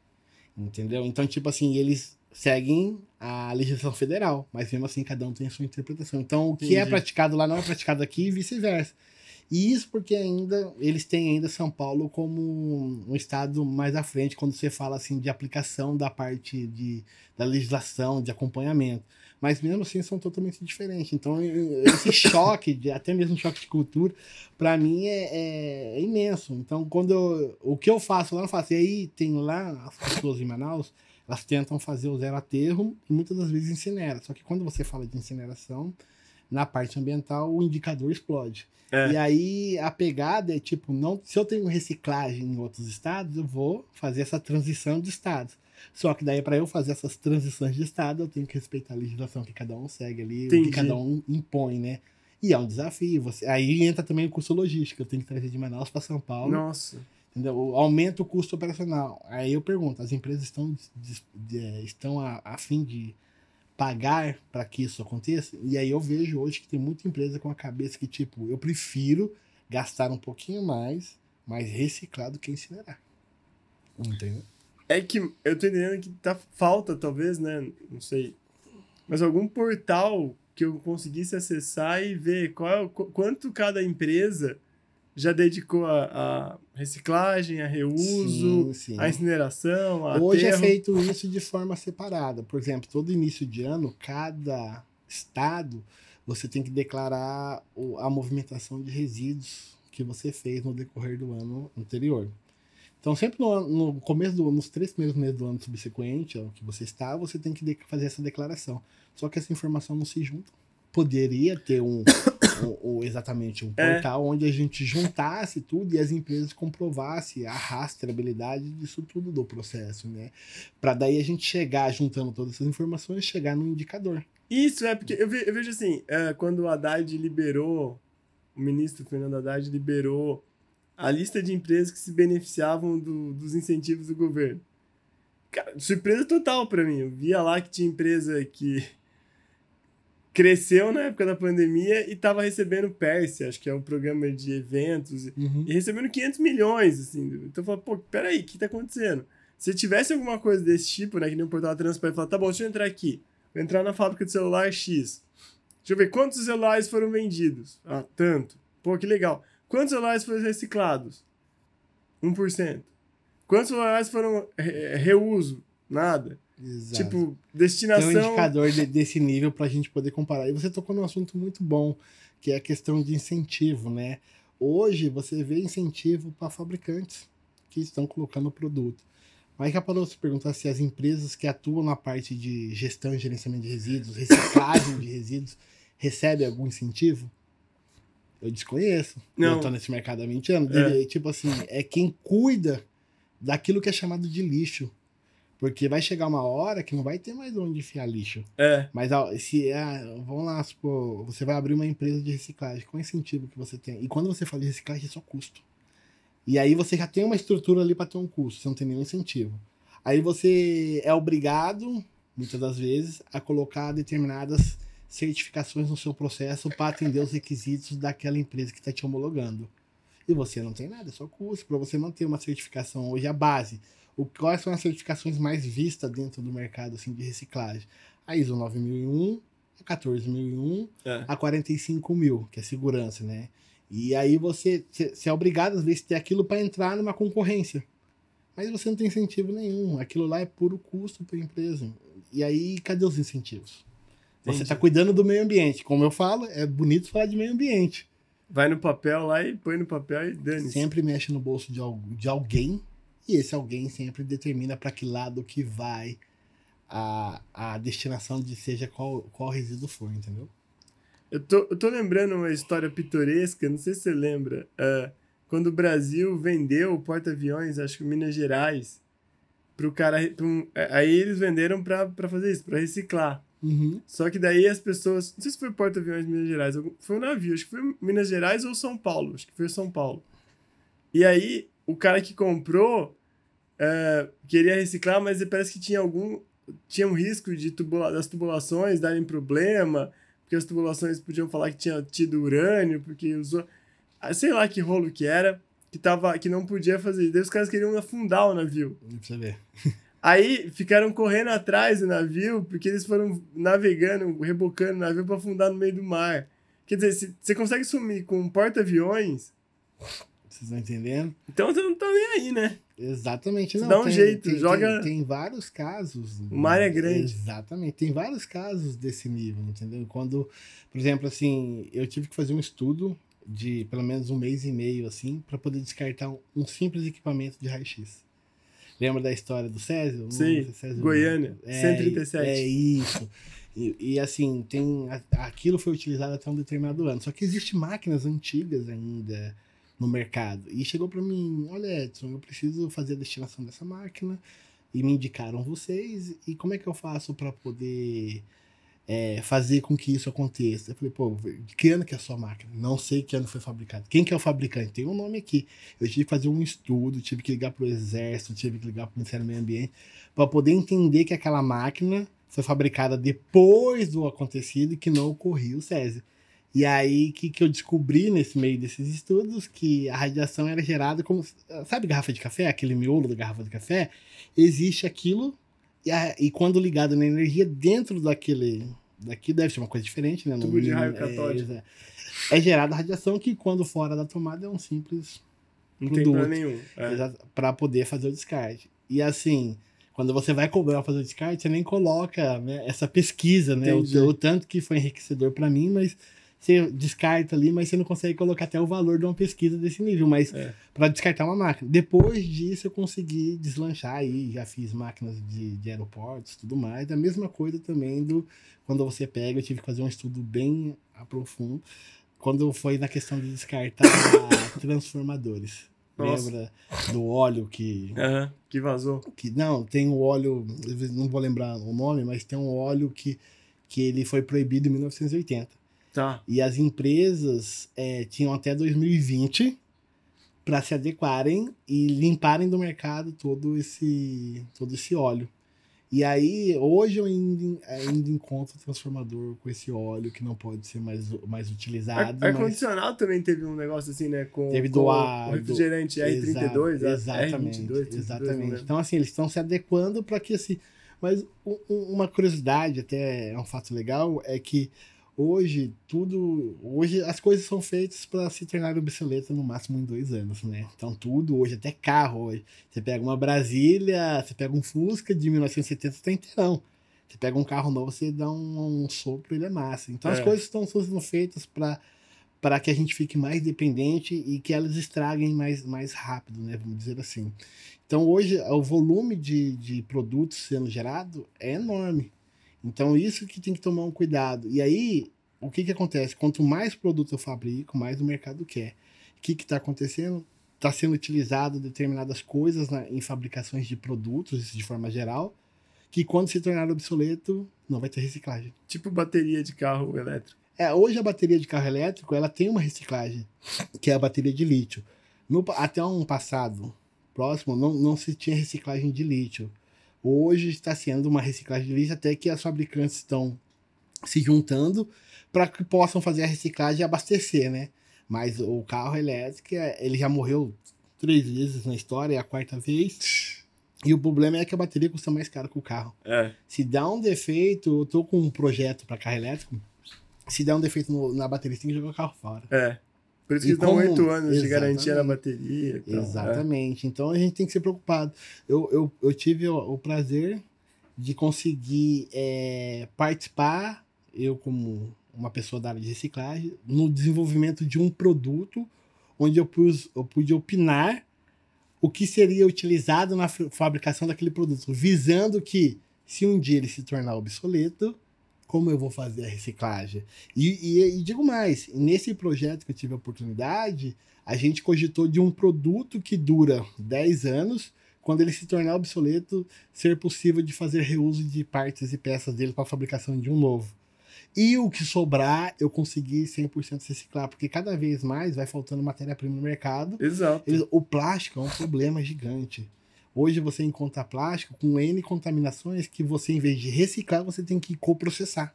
Entendeu? Então, tipo assim, eles seguem a legislação federal, mas mesmo assim cada um tem a sua interpretação. Então, o que é praticado lá não é praticado aqui e vice-versa. E isso porque ainda eles têm ainda São Paulo como um estado mais à frente quando você fala assim de aplicação da parte da legislação, de acompanhamento. Mas mesmo assim são totalmente diferentes. Então esse choque, até mesmo choque de cultura, para mim é imenso. Então o que eu faço lá, eu faço. E aí tem lá as pessoas em Manaus, elas tentam fazer o zero aterro e muitas das vezes incinera. Só que quando você fala de incineração, na parte ambiental, o indicador explode. E aí a pegada é tipo, não, se eu tenho reciclagem em outros estados, eu vou fazer essa transição de estados. Só que daí para eu fazer essas transições de estado, eu tenho que respeitar a legislação que cada um segue ali, o que cada um impõe, né? E é um desafio. Aí entra também o custo logístico. Eu tenho que trazer de Manaus para São Paulo. Nossa. Entendeu? Aumenta o custo operacional. Aí eu pergunto, as empresas estão a fim de pagar para que isso aconteça? E aí eu vejo hoje que tem muita empresa com a cabeça que, tipo, eu prefiro gastar um pouquinho mais, mas reciclar do que incinerar. Entendeu? É que eu tô entendendo que falta, talvez, né? Não sei. Mas algum portal que eu conseguisse acessar e ver quanto cada empresa já dedicou a reciclagem, a reuso, a incineração, a Hoje aterro. é feito isso de forma separada. Por exemplo, todo início de ano, cada estado, você tem que declarar a movimentação de resíduos que você fez no decorrer do ano anterior. Então, sempre no começo nos 3 primeiros meses do ano subsequente ao que você está, você tem que fazer essa declaração. Só que essa informação não se junta. Poderia ter exatamente um portal onde a gente juntasse tudo e as empresas comprovassem a rastreabilidade disso tudo do processo, né? Para daí a gente chegar, juntando todas essas informações, chegar no indicador. Isso, porque eu vejo assim, quando o Haddad liberou, o ministro Fernando Haddad liberou a lista de empresas que se beneficiavam dos incentivos do governo. Cara, surpresa total para mim. Eu via lá que tinha empresa que cresceu na época da pandemia e estava recebendo PERSE, acho que é um programa de eventos, e recebendo 500 milhões, assim. Então eu falo, pô, peraí, o que tá acontecendo? Se tivesse alguma coisa desse tipo, né, que nem um portal transparente, falar, tá bom, deixa eu entrar aqui. Vou entrar na fábrica de celular X. Deixa eu ver quantos celulares foram vendidos. Ah, tanto. Pô, que legal. Quantos celulares foram reciclados? 1%. Quantos celulares foram reuso? Nada. Exato. Tipo, destinação... Tem um indicador desse nível para a gente poder comparar. E você tocou num assunto muito bom, que é a questão de incentivo, né? Hoje você vê incentivo para fabricantes que estão colocando o produto. Mas já parou de se perguntar se as empresas que atuam na parte de gestão e gerenciamento de resíduos, reciclagem de resíduos, recebem algum incentivo? Eu desconheço. Não. Eu estou nesse mercado há 20 anos. Tipo assim, é quem cuida daquilo que é chamado de lixo. Porque vai chegar uma hora que não vai ter mais onde enfiar lixo. Mas vamos lá, supor, você vai abrir uma empresa de reciclagem. Qual é o incentivo que você tem? E quando você fala de reciclagem, é só custo. E aí você já tem uma estrutura ali para ter um custo, você não tem nenhum incentivo. Aí você é obrigado, muitas das vezes, a colocar determinadas certificações no seu processo para atender os requisitos daquela empresa que está te homologando. E você não tem nada, é só custo. Para você manter uma certificação hoje, a base. Quais são as certificações mais vistas dentro do mercado assim, de reciclagem? A ISO 9001, a 14001, a 45000, que é segurança, né? E aí você é obrigado, às vezes, a ter aquilo para entrar numa concorrência. Mas você não tem incentivo nenhum. Aquilo lá é puro custo para a empresa. E aí, cadê os incentivos? Você está cuidando do meio ambiente. Como eu falo, é bonito falar de meio ambiente. Vai no papel lá e põe no papel e dane-se. Sempre mexe no bolso de alguém. E esse alguém sempre determina para que lado que vai a destinação de seja qual resíduo for, entendeu? Eu tô lembrando uma história pitoresca, não sei se você lembra, quando o Brasil vendeu o porta-aviões, acho que Minas Gerais, pro cara, aí eles venderam pra fazer isso, pra reciclar. Só que daí as pessoas, não sei se foi porta-aviões Minas Gerais, foi um navio, acho que foi Minas Gerais ou São Paulo, acho que foi São Paulo. E aí o cara que comprou queria reciclar, mas parece que tinha um risco das tubulações darem problema, porque as tubulações podiam falar que tinha tido urânio, porque usou... Sei lá que rolo que era, que não podia fazer. Daí os caras queriam afundar o navio. Pra você ver. Aí ficaram correndo atrás do navio, porque eles foram navegando, rebocando o navio para afundar no meio do mar. Quer dizer, se você consegue sumir com um porta-aviões, Vocês estão entendendo? então você não tá nem aí, né? Exatamente. Você Não, dá um jeito, joga... tem vários casos. O mar é grande. Exatamente. Tem vários casos desse nível, entendeu? Quando, por exemplo, assim, eu tive que fazer um estudo de pelo menos 1 mês e meio, assim, para poder descartar um simples equipamento de raio-x. Lembra da história do Césio? Sim, Césio, Goiânia, 137. É isso. E assim, aquilo foi utilizado até um determinado ano. Só que existem máquinas antigas ainda no mercado. E chegou para mim, olha, Edson, eu preciso fazer a destinação dessa máquina. E me indicaram vocês. E como é que eu faço para poder fazer com que isso aconteça? Eu falei, pô, que ano que é a sua máquina? Não sei que ano foi fabricado. Quem que é o fabricante? Tem um nome aqui. Eu tive que fazer um estudo, tive que ligar para o Exército, tive que ligar para o Ministério do Meio Ambiente, para poder entender que aquela máquina foi fabricada depois do acontecido e que não ocorreu o Césio. E aí que eu descobri nesse meio desses estudos que a radiação era gerada como... Sabe garrafa de café? Aquele miolo da garrafa de café? Existe aquilo e quando ligado na energia dentro daquele... Daqui deve ser uma coisa diferente, né? Tubo de raio catódico. É gerada radiação que quando fora da tomada é um simples Não produto. tem problema nenhum. Para poder fazer o descarte. E assim... Quando você vai cobrar fazer o descarte, você nem coloca, né, essa pesquisa, né? O tanto que foi enriquecedor para mim, mas você descarta ali, mas você não consegue colocar até o valor de uma pesquisa desse nível, mas para descartar uma máquina. Depois disso eu consegui deslanchar aí, já fiz máquinas de aeroportos, tudo mais. A mesma coisa também quando você pega, eu tive que fazer um estudo bem profundo, quando foi na questão de descartar transformadores. Nossa. Lembra do óleo que vazou? Não, tem um óleo, não vou lembrar o nome, mas tem um óleo que ele foi proibido em 1980. Tá. E as empresas tinham até 2020 para se adequarem e limparem do mercado todo esse óleo. E aí, hoje eu ainda encontro transformador com esse óleo que não pode ser mais utilizado. Ar-condicionado também teve um negócio assim, né? Teve o refrigerante R32, exatamente, R22, exatamente. Então, assim, eles estão se adequando para que assim... Mas uma curiosidade, até é um fato legal, é que hoje as coisas são feitas para se tornar obsoleta no máximo em 2 anos, né? Então tudo hoje, até carro hoje. Você pega uma Brasília, você pega um Fusca de 1970, você tá inteirão. Você pega um carro novo, você dá um sopro, ele é massa. Então as coisas estão sendo feitas para que a gente fique mais dependente e que elas estraguem mais rápido, né? Vamos dizer assim. Então hoje o volume de produtos sendo gerado é enorme. Então, isso que tem que tomar um cuidado. E aí, o que acontece? Quanto mais produto eu fabrico, mais o mercado quer. O que está acontecendo? Está sendo utilizado determinadas coisas em fabricações de produtos, de forma geral, que quando se tornar obsoleto, não vai ter reciclagem. Tipo bateria de carro elétrico. Hoje a bateria de carro elétrico, ela tem uma reciclagem, que é a bateria de lítio. Até um passado próximo, não se tinha reciclagem de lítio. Hoje está sendo uma reciclagem de lixo, até que as fabricantes estão se juntando para que possam fazer a reciclagem e abastecer, né? Mas o carro elétrico, ele já morreu 3 vezes na história, é a 4ª vez. E o problema é que a bateria custa mais caro que o carro. Se dá um defeito, eu tô com um projeto para carro elétrico, se der um defeito na bateria, você tem que jogar o carro fora. Por isso que dão 8 anos de garantia na bateria. Então, exatamente. Então a gente tem que ser preocupado. Eu tive o prazer de conseguir participar, eu como uma pessoa da área de reciclagem, no desenvolvimento de um produto onde eu pude opinar o que seria utilizado na fabricação daquele produto, visando que, se um dia ele se tornar obsoleto, como eu vou fazer a reciclagem? E digo mais, nesse projeto que eu tive a oportunidade, a gente cogitou de um produto que dura 10 anos, quando ele se tornar obsoleto, ser possível de fazer reuso de partes e peças dele para a fabricação de um novo. E o que sobrar, eu consegui 100% reciclar, porque cada vez mais vai faltando matéria-prima no mercado. Exato. O plástico é um problema gigante. Hoje você encontra plástico com N contaminações que você, em vez de reciclar, você tem que coprocessar.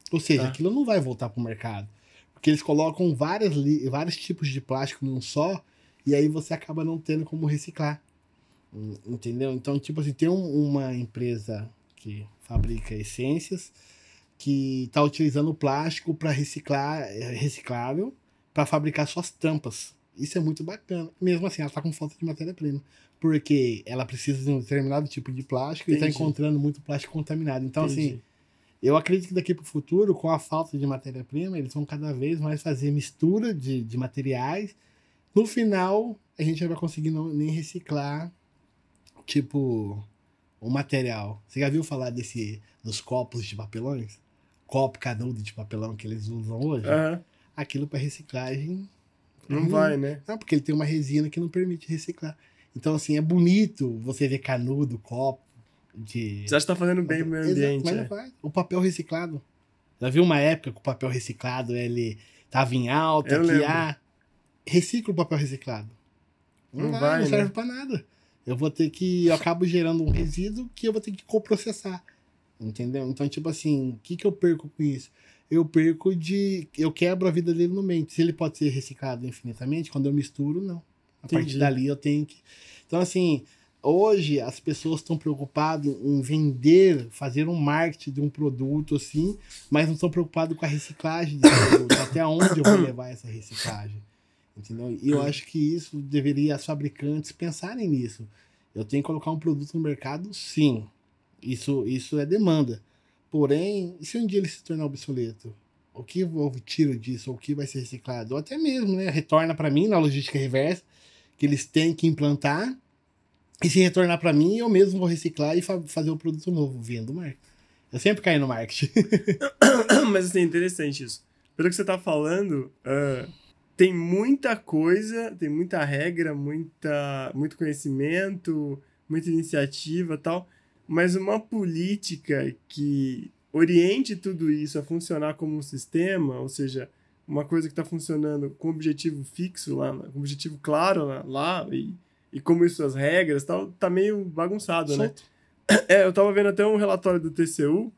Ou seja, aquilo não vai voltar para o mercado. Porque eles colocam vários tipos de plástico num só, e aí você acaba não tendo como reciclar. Entendeu? Então, tipo assim, tem uma empresa que fabrica essências, que está utilizando o plástico para reciclável para fabricar suas tampas. Isso é muito bacana. Mesmo assim, ela está com falta de matéria-prima. Porque ela precisa de um determinado tipo de plástico e está encontrando muito plástico contaminado. Então, assim, eu acredito que daqui para o futuro, com a falta de matéria-prima, eles vão cada vez mais fazer mistura de materiais. No final, a gente não vai conseguir nem reciclar, tipo, o material. Você já viu falar dos copos de papelões? Copo, canudo de papelão que eles usam hoje? Aquilo para reciclagem... Não vai, né? Não, porque ele tem uma resina que não permite reciclar. Então, assim, é bonito você ver canudo, copo de... Você acha que tá fazendo bem pro meio ambiente, mas não vai. O papel reciclado. Já viu uma época que o papel reciclado, ele tava em alta, recicla o papel reciclado. Não vai, não serve pra nada. Eu acabo gerando um resíduo que eu vou ter que coprocessar. Entendeu? Então, tipo assim, o que eu perco com isso? Eu quebro a vida dele no meio. Se ele pode ser reciclado infinitamente, quando eu misturo, não. A partir dali eu tenho que... Então, assim, hoje as pessoas estão preocupadas em vender, fazer um marketing de um produto, assim, mas não estão preocupados com a reciclagem desse produto. Até onde eu vou levar essa reciclagem? Entendeu? E eu acho que isso deveria as fabricantes pensarem nisso. Eu tenho que colocar um produto no mercado, sim. Isso é demanda. Porém, e se um dia ele se tornar obsoleto? O que eu tiro disso? O que vai ser reciclado? Ou até mesmo, né? Retorna para mim na logística reversa, que eles têm que implantar. E se retornar para mim, eu mesmo vou reciclar e fazer um produto novo, vendo marketing. Eu sempre caio no marketing. Mas assim, é interessante isso. Pelo que você tá falando, tem muita coisa, tem muita regra, muito conhecimento, muita iniciativa e tal, mas uma política que oriente tudo isso a funcionar como um sistema, ou seja, uma coisa que está funcionando com objetivo fixo lá, com objetivo claro lá e como isso, as regras tal, tá meio bagunçado, né? Eu tava vendo até um relatório do TCU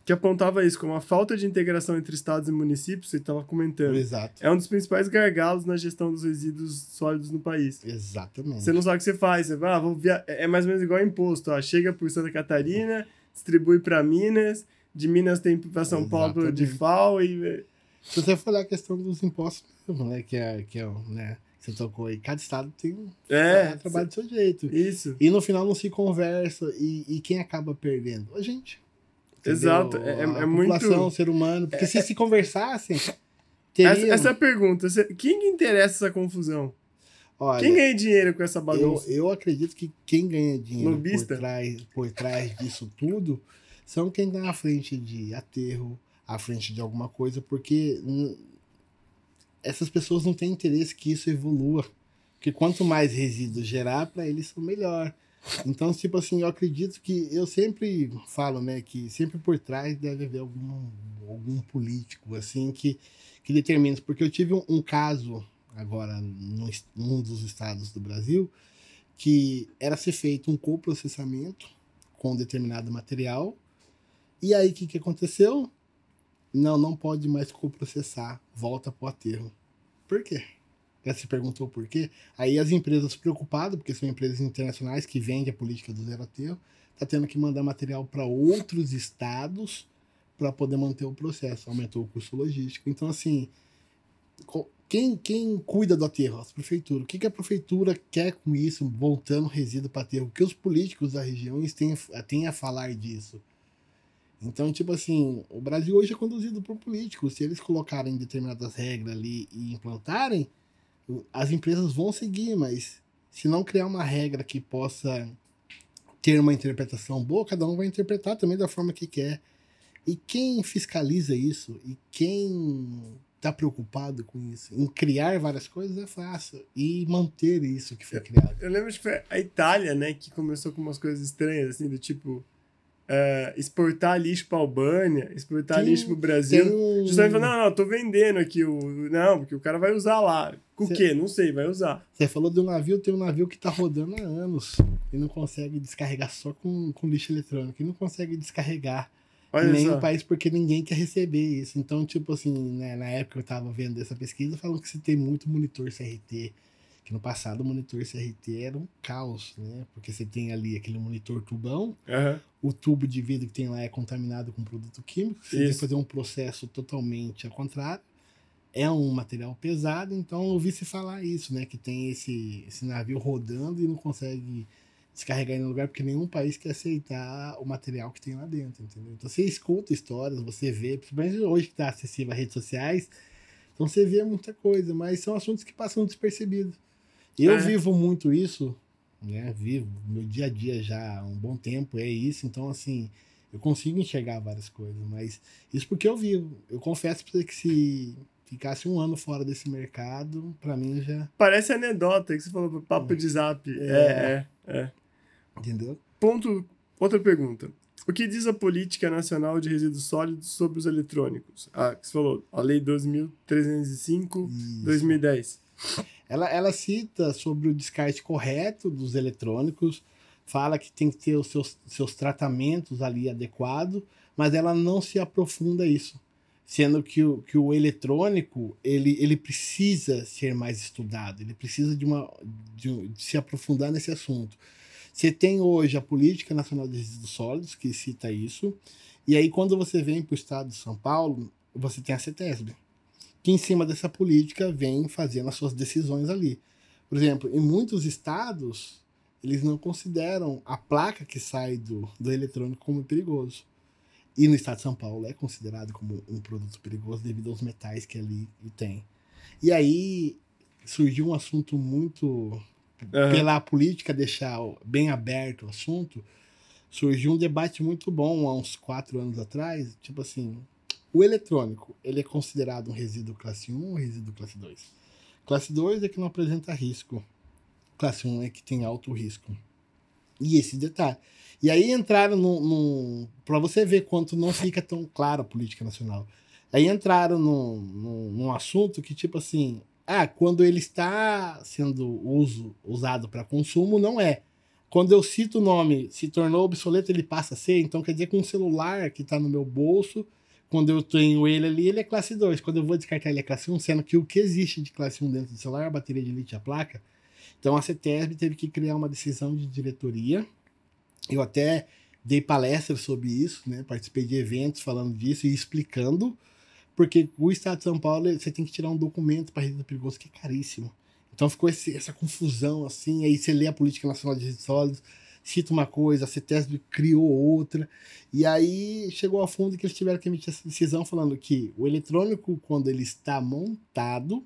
que apontava isso como a falta de integração entre estados e municípios, você estava comentando. Exato. É um dos principais gargalos na gestão dos resíduos sólidos no país. Exatamente. Você não sabe o que você faz. Você vai, é mais ou menos igual imposto. Ó. Chega por Santa Catarina, distribui para Minas, de Minas tem para São Paulo pelo DIFAL e... Se você for olhar a questão dos impostos mesmo, né, né, você tocou aí, cada estado tem trabalho do seu jeito. Isso. E no final não se conversa, e quem acaba perdendo? A gente. Entendeu? Exato. A muito... população, o ser humano. Porque se conversassem, Essa é a pergunta. Quem que interessa essa confusão? Olha, quem ganha dinheiro com essa bagunça? Eu acredito que quem ganha dinheiro por trás disso tudo são quem está à frente de aterro, à frente de alguma coisa, porque essas pessoas não têm interesse que isso evolua. Porque quanto mais resíduos gerar, para eles são melhor. Então, tipo assim, eu acredito que... Eu sempre falo, né, que sempre por trás deve haver algum político, assim, que determina. Porque eu tive um caso, agora, num dos estados do Brasil, que era ser feito um coprocessamento com determinado material. E aí, o que aconteceu? Não pode mais coprocessar, volta pro aterro. Por quê? Já se perguntou por quê? Aí as empresas preocupadas, porque são empresas internacionais que vendem a política do zero aterro, tá tendo que mandar material para outros estados para poder manter o processo. Aumentou o custo logístico. Então, assim, quem cuida do aterro? As prefeituras. O que a prefeitura quer com isso, voltando resíduo para aterro? O que os políticos da região têm a falar disso? Então, tipo assim, o Brasil hoje é conduzido por políticos. Se eles colocarem determinadas regras ali e implantarem, as empresas vão seguir, mas se não criar uma regra que possa ter uma interpretação boa, cada um vai interpretar também da forma que quer. E quem fiscaliza isso, e quem está preocupado com isso, em criar várias coisas é fácil, e manter isso que foi criado. Eu lembro que foi a Itália, né, que começou com umas coisas estranhas, assim, do tipo... exportar lixo para Albânia, exportar lixo para o Brasil. Justamente falando, não, tô vendendo aqui não, porque o cara vai usar lá. O quê? Não sei, vai usar. Você falou de um navio, tem um navio que tá rodando há anos e não consegue descarregar só com lixo eletrônico, e não consegue descarregar em nenhum país porque ninguém quer receber isso. Então, tipo assim, né, na época eu tava vendo essa pesquisa, falam que você tem muito monitor CRT Que no passado o monitor CRT era um caos, né? Porque você tem ali aquele monitor tubão, o tubo de vidro que tem lá é contaminado com produto químico, você tem que fazer um processo totalmente ao contrário. É um material pesado, então eu ouvi se falar isso, né? Que tem esse navio rodando e não consegue descarregar em lugar, porque nenhum país quer aceitar o material que tem lá dentro, entendeu? Então você escuta histórias, você vê, principalmente hoje que está acessível às redes sociais, então você vê muita coisa, mas são assuntos que passam despercebidos. Eu vivo muito isso, né? Vivo, meu dia a dia já há um bom tempo é isso, então assim, eu consigo enxergar várias coisas, mas isso porque eu vivo. Eu confesso pra você que se ficasse um ano fora desse mercado, pra mim já... Parece anedota que você falou, papo de zap. Entendeu? Outra pergunta. O que diz a Política Nacional de Resíduos Sólidos sobre os eletrônicos? Que você falou, a Lei 2.305, 2010. Ela cita sobre o descarte correto dos eletrônicos, fala que tem que ter os seus tratamentos ali adequados, mas ela não se aprofunda isso. Sendo que o eletrônico, ele precisa ser mais estudado, ele precisa de se aprofundar nesse assunto. Você tem hoje a Política Nacional de Resíduos Sólidos, que cita isso, e aí quando você vem para o estado de São Paulo, você tem a CETESB, que em cima dessa política vem fazendo as suas decisões ali. Por exemplo, em muitos estados, eles não consideram a placa que sai do eletrônico como perigoso. E no estado de São Paulo é considerado como um produto perigoso devido aos metais que ali tem. E aí surgiu um assunto muito... Pela política deixar bem aberto o assunto, surgiu um debate muito bom há uns 4 anos atrás, tipo assim, o eletrônico, ele é considerado um resíduo classe 1 ou resíduo classe 2? Classe 2 é que não apresenta risco, classe 1 é que tem alto risco. E esse detalhe. E aí entraram para você ver quanto não fica tão claro a política nacional. Aí entraram num assunto que, tipo assim, quando ele está sendo usado para consumo, não é. Quando eu cito o nome, se tornou obsoleto, ele passa a ser. Então, quer dizer que um celular que está no meu bolso, quando eu tenho ele ali, ele é classe 2. Quando eu vou descartar, ele é classe 1, sendo que o que existe de classe 1 dentro do celular é a bateria de lítio e a placa. Então, a CETESB teve que criar uma decisão de diretoria. Eu até dei palestras sobre isso, né? Participei de eventos falando disso e explicando, porque o estado de São Paulo, você tem que tirar um documento para resíduo perigoso que é caríssimo. Então ficou essa confusão, assim, aí você lê a Política Nacional de Resíduos Sólidos, cita uma coisa, a CETESB criou outra, e aí chegou ao fundo que eles tiveram que emitir essa decisão falando que o eletrônico, quando ele está montado,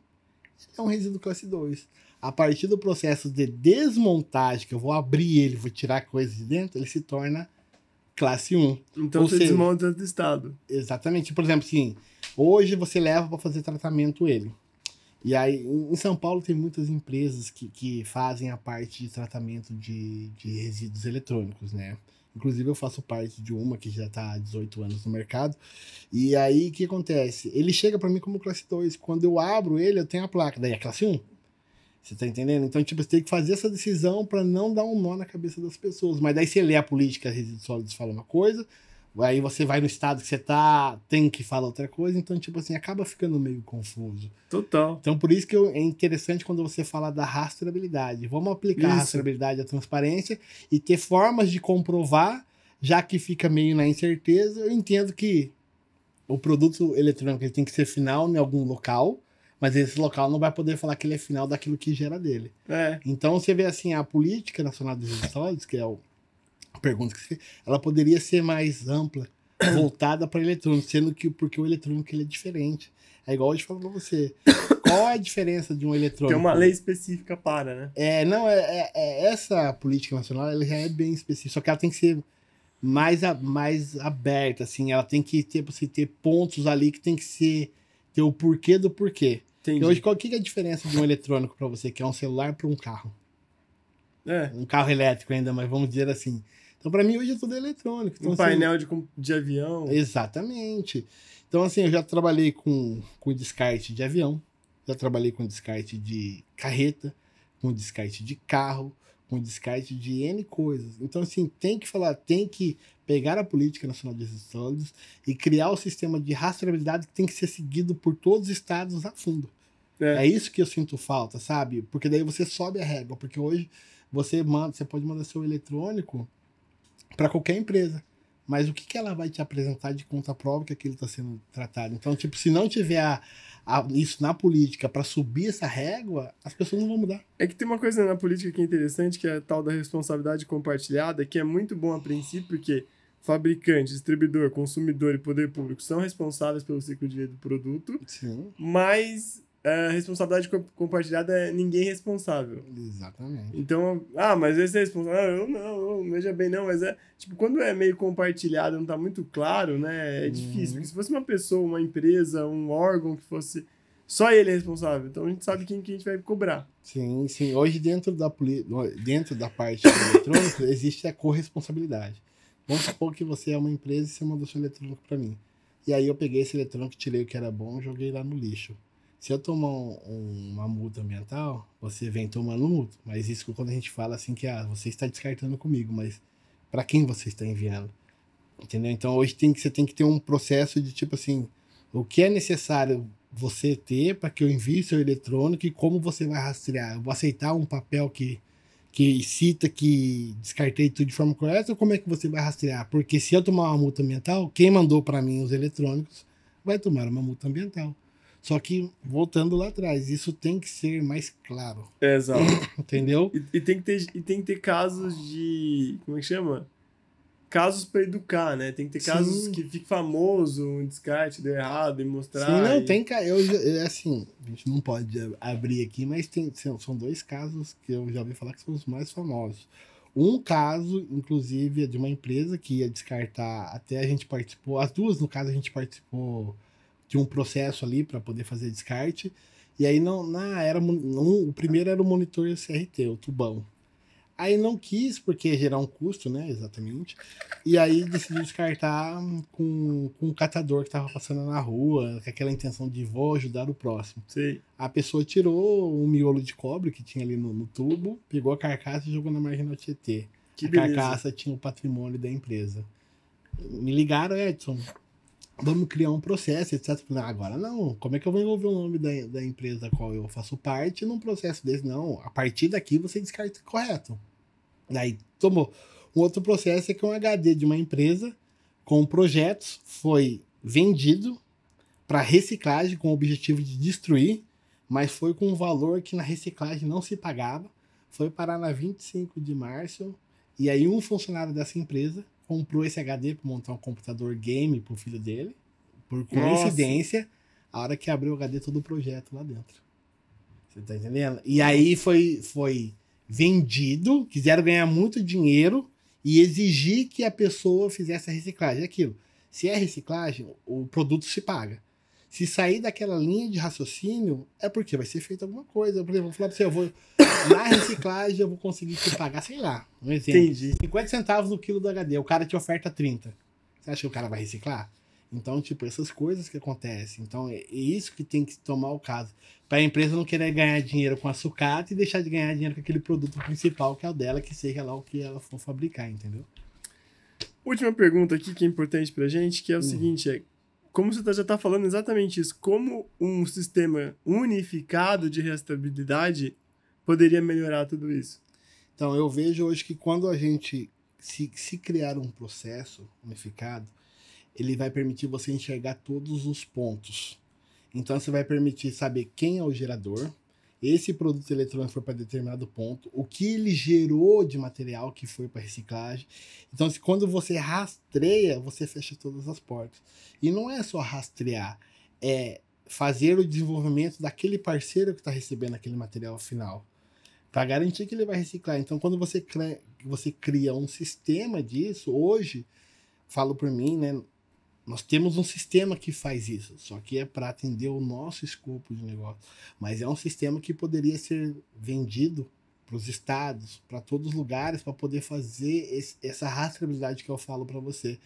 é um resíduo classe 2. A partir do processo de desmontagem, que eu vou abrir ele, vou tirar coisas de dentro, ele se torna classe 1. Então você desmonta do estado. Exatamente. Por exemplo, assim, hoje você leva para fazer tratamento ele. E aí, em São Paulo tem muitas empresas que fazem a parte de tratamento de resíduos eletrônicos, né? Inclusive eu faço parte de uma que já está há 18 anos no mercado. E aí, o que acontece? Ele chega para mim como classe 2. Quando eu abro ele, eu tenho a placa. Daí é classe 1. Você tá entendendo? Então, tipo, você tem que fazer essa decisão para não dar um nó na cabeça das pessoas. Mas daí você lê a política, resíduos sólidos fala uma coisa, aí você vai no estado que você tá, tem que falar outra coisa, então, tipo assim, acaba ficando meio confuso. Total. Então, por isso que é interessante quando você fala da rastreabilidade. Vamos aplicar a rastreabilidade à transparência e ter formas de comprovar, já que fica meio na incerteza. Eu entendo que o produto eletrônico ele tem que ser final em algum local, mas esse local não vai poder falar que ele é final daquilo que gera dele. Então, você vê assim, a Política Nacional dos Resíduos Sólidos, que é a pergunta que você fez, ela poderia ser mais ampla, voltada para eletrônico, sendo que porque o eletrônico ele é diferente. É igual eu te falo para você. Qual é a diferença de um eletrônico? Tem uma lei específica para, né? Essa Política Nacional ela já é bem específica, só que ela tem que ser mais aberta, assim, ela tem que ter pontos ali que tem que ter o porquê do porquê. Entendi. E hoje, qual que é a diferença de um eletrônico para você, que é um celular para um carro? Um carro elétrico ainda, mas vamos dizer assim. Então, para mim, hoje é tudo eletrônico. Então, painel de avião. Exatamente. Então, assim, eu já trabalhei com descarte de avião, já trabalhei com descarte de carreta, com descarte de carro, com descarte de N coisas. Então, assim, tem que pegar a Política Nacional de Resíduos Sólidos e criar o sistema de rastreabilidade que tem que ser seguido por todos os estados a fundo. É. É isso que eu sinto falta, sabe? Porque daí você sobe a régua, porque hoje você pode mandar seu eletrônico para qualquer empresa. Mas o que, que ela vai te apresentar de conta prova que aquilo está sendo tratado? Então, tipo, se não tiver isso na política para subir essa régua, as pessoas não vão mudar. É que tem uma coisa na política que é interessante, que é a tal da responsabilidade compartilhada, que é muito bom a princípio, porque fabricante, distribuidor, consumidor e poder público são responsáveis pelo ciclo de vida do produto, Sim. mas a responsabilidade compartilhada é ninguém responsável. Exatamente. Então, mas esse é responsável. Eu não, veja bem, não, mas é. Tipo, quando é meio compartilhado, não tá muito claro, né? É difícil. Porque se fosse uma pessoa, uma empresa, um órgão que fosse. Só ele é responsável. Então a gente sabe quem que a gente vai cobrar. Sim, sim. Hoje, dentro da parte eletrônica, existe a corresponsabilidade. Vamos supor que você é uma empresa e você mandou seu eletrônico para mim. E aí eu peguei esse eletrônico, tirei o que era bom e joguei lá no lixo. Se eu tomar uma multa ambiental, você vem tomando multa. Mas isso quando a gente fala assim que você está descartando comigo, mas para quem você está enviando? Entendeu? Então hoje você tem que ter um processo de tipo assim, o que é necessário você ter para que eu envie seu eletrônico e como você vai rastrear? Eu vou aceitar um papel que cita que descartei tudo de forma correta ou como é que você vai rastrear? Porque se eu tomar uma multa ambiental, quem mandou para mim os eletrônicos vai tomar uma multa ambiental. Só que, voltando lá atrás, isso tem que ser mais claro. Exato. Entendeu? E tem que ter casos de. Como é que chama? Casos para educar, né? Tem que ter casos que fique famoso, um descarte deu errado e mostrar. Sim, não, tem. Assim, a gente não pode abrir aqui, mas são dois casos que eu já ouvi falar que são os mais famosos. Um caso, inclusive, é de uma empresa que ia descartar, até a gente participou, as duas, no caso, a gente participou de um processo ali para poder fazer descarte. E aí o primeiro era o monitor CRT, o tubão. Aí não quis, porque ia gerar um custo, né? Exatamente. E aí decidiu descartar com um catador que estava passando na rua, com aquela intenção de vou ajudar o próximo. Sim. A pessoa tirou um miolo de cobre que tinha ali no tubo, pegou a carcaça e jogou na marginal Tietê. Que a beleza. Carcaça tinha o patrimônio da empresa. Me ligaram, Edson, vamos criar um processo, etc. Agora não, como é que eu vou envolver o nome da empresa da qual eu faço parte num processo desse? Não, a partir daqui você descarta correto. Daí tomou. Um outro processo é que um HD de uma empresa com projetos foi vendido para reciclagem com o objetivo de destruir, mas foi com um valor que na reciclagem não se pagava. Foi parar na 25 de março e aí um funcionário dessa empresa comprou esse HD para montar um computador game pro filho dele. Por coincidência, nossa, a hora que abriu o HD, todo o projeto lá dentro. Você tá entendendo? E aí foi vendido, quiseram ganhar muito dinheiro e exigir que a pessoa fizesse a reciclagem. É aquilo. Se é reciclagem, o produto se paga. Se sair daquela linha de raciocínio, é porque vai ser feita alguma coisa. Por exemplo, vou falar pra você, na reciclagem eu vou conseguir te pagar, sei lá, um exemplo. Entendi. 50 centavos no quilo do HD, o cara te oferta 30. Você acha que o cara vai reciclar? Então, tipo, essas coisas que acontecem. Então, é isso que tem que tomar o caso. Para a empresa não querer ganhar dinheiro com a sucata e deixar de ganhar dinheiro com aquele produto principal que é o dela, que seja lá o que ela for fabricar, entendeu? Última pergunta aqui que é importante pra gente, que é o seguinte, como você já está falando exatamente isso, como um sistema unificado de rastreabilidade poderia melhorar tudo isso? Então, eu vejo hoje que quando a gente se criar um processo unificado, ele vai permitir você enxergar todos os pontos. Então, você vai permitir saber quem é o gerador, esse produto eletrônico foi para determinado ponto, o que ele gerou de material que foi para reciclagem. Então, quando você rastreia, você fecha todas as portas. E não é só rastrear, é fazer o desenvolvimento daquele parceiro que está recebendo aquele material final, para garantir que ele vai reciclar. Então, quando você cria um sistema disso, hoje, falo por mim, né? Nós temos um sistema que faz isso, só que é para atender o nosso escopo de negócio. Mas é um sistema que poderia ser vendido para os estados, para todos os lugares, para poder fazer essa rastreabilidade que eu falo para você.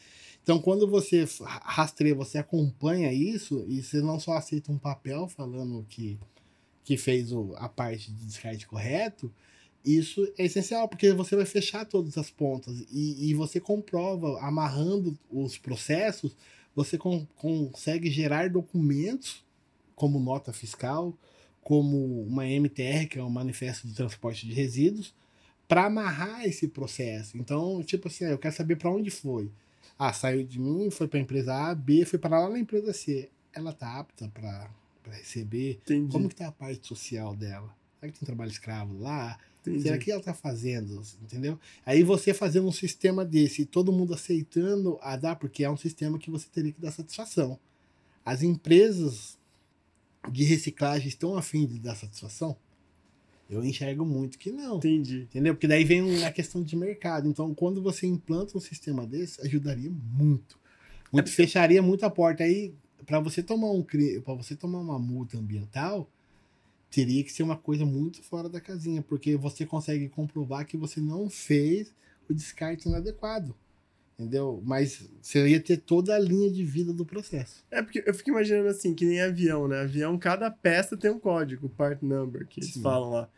Então, quando você rastreia, você acompanha isso, e você não só aceita um papel falando que fez a parte de descarte correto, isso é essencial, porque você vai fechar todas as pontas e você comprova, amarrando os processos, você consegue gerar documentos como nota fiscal, como uma MTR, que é um Manifesto de Transporte de Resíduos, para amarrar esse processo. Então, tipo assim, eu quero saber para onde foi. Ah, saiu de mim, foi para a empresa A, B, foi para lá na empresa C. Ela tá apta para receber? Entendi. Como que tá a parte social dela? Será que tem trabalho escravo lá? Entendi. Será que ela tá fazendo? Entendeu? Aí você fazendo um sistema desse, e todo mundo aceitando a dar, porque é um sistema que você teria que dar satisfação. As empresas de reciclagem estão a fim de dar satisfação? Eu enxergo muito que não. Entendi. Entendeu? Porque daí vem a questão de mercado. Então, quando você implanta um sistema desse, ajudaria muito. Fecharia muito a porta. Aí, para você tomar uma multa ambiental, teria que ser uma coisa muito fora da casinha, porque você consegue comprovar que você não fez o descarte inadequado. Entendeu? Mas você ia ter toda a linha de vida do processo. É porque eu fico imaginando assim, que nem avião, né? Avião, cada peça tem um código, part number, que eles falam lá.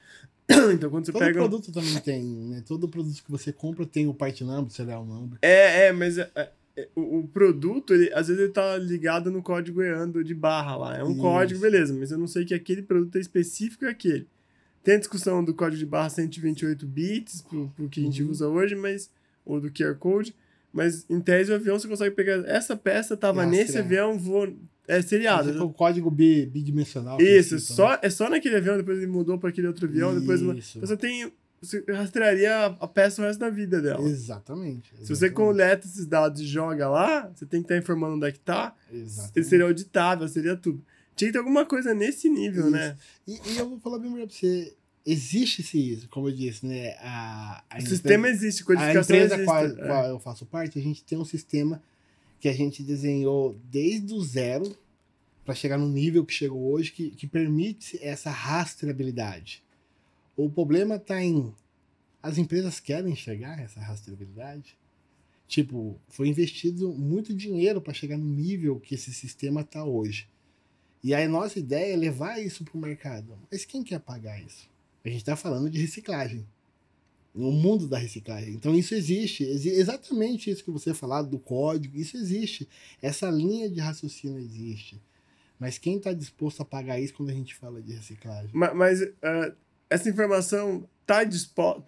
Então, quando você todo pega. Todo produto também tem, né? Todo produto que você compra tem o part number, o serial number. Mas o produto, às vezes ele tá ligado no código EANDO de barra lá. É um código, beleza, mas eu não sei que aquele produto é específico aquele. Tem a discussão do código de barra 128 bits, pro que a gente usa hoje, ou do QR Code. Mas, em tese, o avião você consegue pegar... Essa peça tava nesse avião, é seriado. Tipo o código bidimensional. Isso, é só naquele avião, depois ele mudou para aquele outro avião, depois... Você rastrearia a peça o resto da vida dela. Exatamente. Se você coleta esses dados e joga lá, você tem que estar informando onde é que tá. Exatamente. Ele seria auditável, seria tudo. Tinha que ter alguma coisa nesse nível, né? E eu vou falar bem pra você... Existe-se isso, como eu disse, né? O sistema existe, codificação existe. A empresa qual eu faço parte, a gente tem um sistema que a gente desenhou desde o zero para chegar no nível que chegou hoje, que permite essa rastreabilidade. O problema está em... As empresas querem enxergar essa rastreabilidade? Tipo, foi investido muito dinheiro para chegar no nível que esse sistema está hoje. E aí a nossa ideia é levar isso para o mercado. Mas quem quer pagar isso? A gente está falando de reciclagem. No mundo da reciclagem. Então isso existe. Exatamente isso que você falou do código. Isso existe. Essa linha de raciocínio existe. Mas quem está disposto a pagar isso quando a gente fala de reciclagem? Mas essa informação está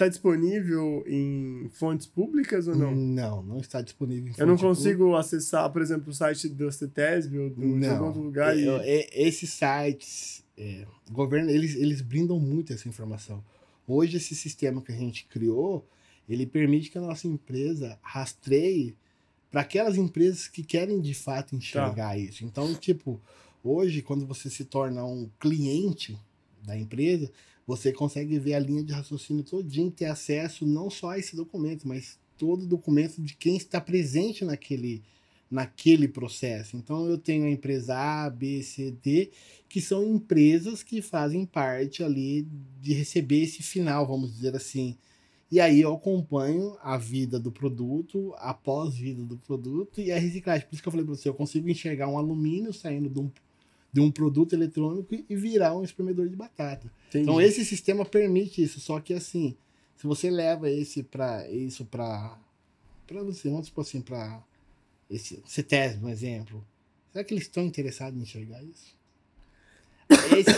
disponível em fontes públicas ou não? Não está disponível em fontes públicas. Eu não consigo acessar, por exemplo, o site do CETESB ou de algum outro lugar? Esses sites... governo, eles blindam muito essa informação. Hoje, esse sistema que a gente criou, ele permite que a nossa empresa rastreie para aquelas empresas que querem, de fato, enxergar isso. Então, tipo, hoje, quando você se torna um cliente da empresa, você consegue ver a linha de raciocínio todinho, ter acesso não só a esse documento, mas todo documento de quem está presente naquele processo. Então, eu tenho a empresa A, B, C, D, que são empresas que fazem parte ali de receber esse final, vamos dizer assim. E aí eu acompanho a vida do produto, a pós-vida do produto e a reciclagem. Por isso que eu falei para você, eu consigo enxergar um alumínio saindo de um produto eletrônico e virar um espremedor de batata. Entendi. Então, esse sistema permite isso. Só que, assim, se você leva isso para você, vamos supor assim, para esse CETESB, um exemplo. Será que eles estão interessados em enxergar isso?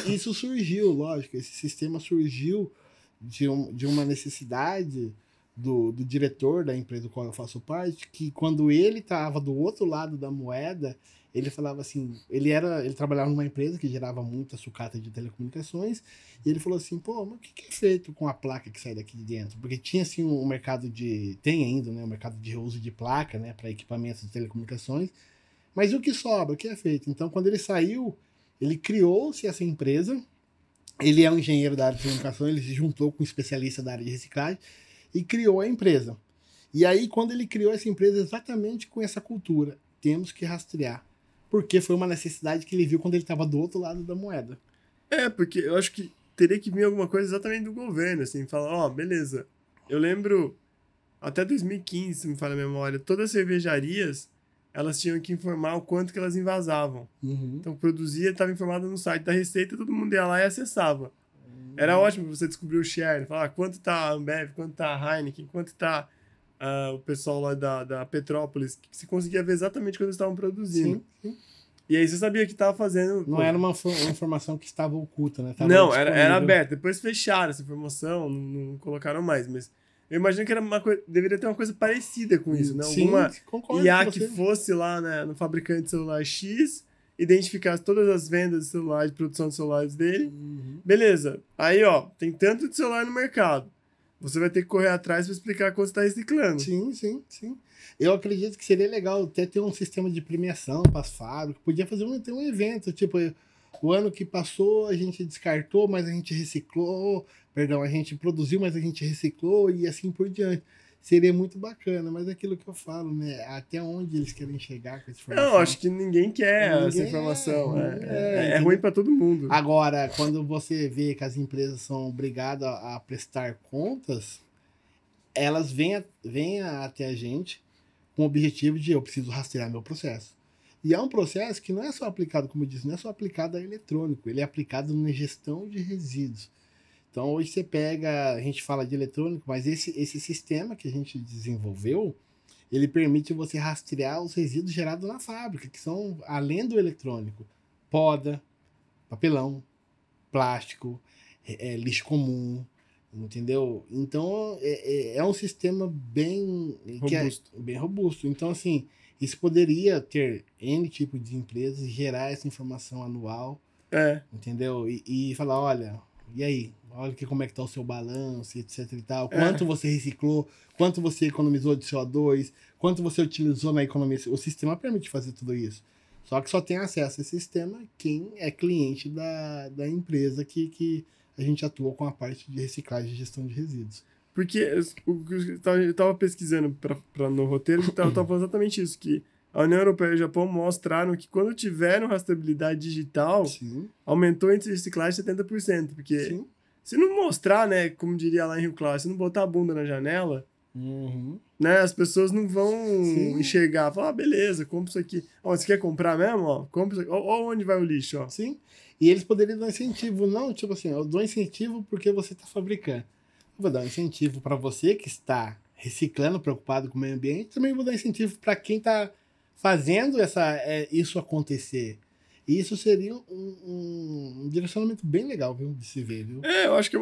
Isso surgiu, lógico. Esse sistema surgiu de uma necessidade do diretor da empresa do qual eu faço parte, que quando ele estava do outro lado da moeda, ele falava assim, ele trabalhava numa empresa que gerava muita sucata de telecomunicações, e ele falou assim, pô, mas o que é feito com a placa que sai daqui de dentro? Porque tinha assim um mercado tem ainda, né, um mercado de reuso de placa, né, para equipamentos de telecomunicações, mas o que sobra, o que é feito? Então, quando ele saiu, ele criou-se essa empresa, ele é um engenheiro da área de telecomunicação, ele se juntou com um especialista da área de reciclagem e criou a empresa. E aí, quando ele criou essa empresa, exatamente com essa cultura, temos que rastrear. Porque foi uma necessidade que ele viu quando ele estava do outro lado da moeda. Porque eu acho que teria que vir alguma coisa exatamente do governo, assim, falar, beleza. Eu lembro, até 2015, se me falha a memória, todas as cervejarias, elas tinham que informar o quanto que elas envasavam. Uhum. Então, produzia, estava informado no site da Receita, todo mundo ia lá e acessava. Era ótimo você descobrir o share, falar quanto tá a Ambev, quanto tá a Heineken, quanto tá o pessoal lá da Petrópolis, que você conseguia ver exatamente quando eles estavam produzindo. Sim. E aí você sabia que tava fazendo... Não pô, era uma informação que estava oculta, né? Tava não, era disponível. aberto. Depois fecharam essa informação, não colocaram mais, mas eu imagino que era uma coisa, deveria ter uma coisa parecida com isso, né? Sim, Alguma concordo IA com que você. fosse lá, né, no fabricante de celular X, identificasse todas as vendas de celular, de produção de celulares dele. Uhum. Beleza. Aí, ó, tem tanto de celular no mercado. Você vai ter que correr atrás para explicar quanto você está reciclando. Sim, sim, sim. Eu acredito que seria legal até ter um sistema de premiação para as fábricas. Podia ter um evento, tipo, o ano que passou a gente descartou, mas a gente reciclou. Perdão, a gente produziu, mas a gente reciclou e assim por diante. Seria muito bacana, mas é aquilo que eu falo, né? Até onde eles querem chegar com essa Não, informação. acho que ninguém quer essa Ninguém informação. É entendeu? ruim para todo mundo. Agora, quando você vê que as empresas são obrigadas a prestar contas, elas vêm até a gente com o objetivo de eu preciso rastrear meu processo. E é um processo que não é só aplicado, como eu disse, não é só aplicado a eletrônico, ele é aplicado na gestão de resíduos. Então, hoje você pega, a gente fala de eletrônico, mas esse sistema que a gente desenvolveu, ele permite você rastrear os resíduos gerados na fábrica, que são, além do eletrônico, poda, papelão, plástico, lixo comum, entendeu? Então, é um sistema bem Robusto. bem robusto. Então, assim, isso poderia ter N tipo de empresas, gerar essa informação anual, É. entendeu? E falar, olha, e aí? Olha como é que tá o seu balanço, etc e tal. Quanto você reciclou, quanto você economizou de CO2, quanto você utilizou na economia. O sistema permite fazer tudo isso. Só que só tem acesso a esse sistema quem é cliente da empresa que a gente atua com a parte de reciclagem e gestão de resíduos. Porque eu estava pesquisando no roteiro que estava falando exatamente isso, que a União Europeia e o Japão mostraram que quando tiveram rastreabilidade digital, Sim, aumentou o índice de reciclagem 70%. Porque sim. se não mostrar, né, como diria lá em Rio Claro, se não botar a bunda na janela, Uhum. né, as pessoas não vão Sim. enxergar, falar, ah, beleza, compra isso aqui. Ó, você quer comprar mesmo? Ó, compra isso aqui. Ó, onde vai o lixo, ó. Sim. E eles poderiam dar incentivo, não, tipo assim, eu dou incentivo porque você está fabricando. Eu vou dar um incentivo para você que está reciclando, preocupado com o meio ambiente, também vou dar incentivo para quem está fazendo isso acontecer. E isso seria um direcionamento bem legal, viu, de se ver, viu? É, eu acho que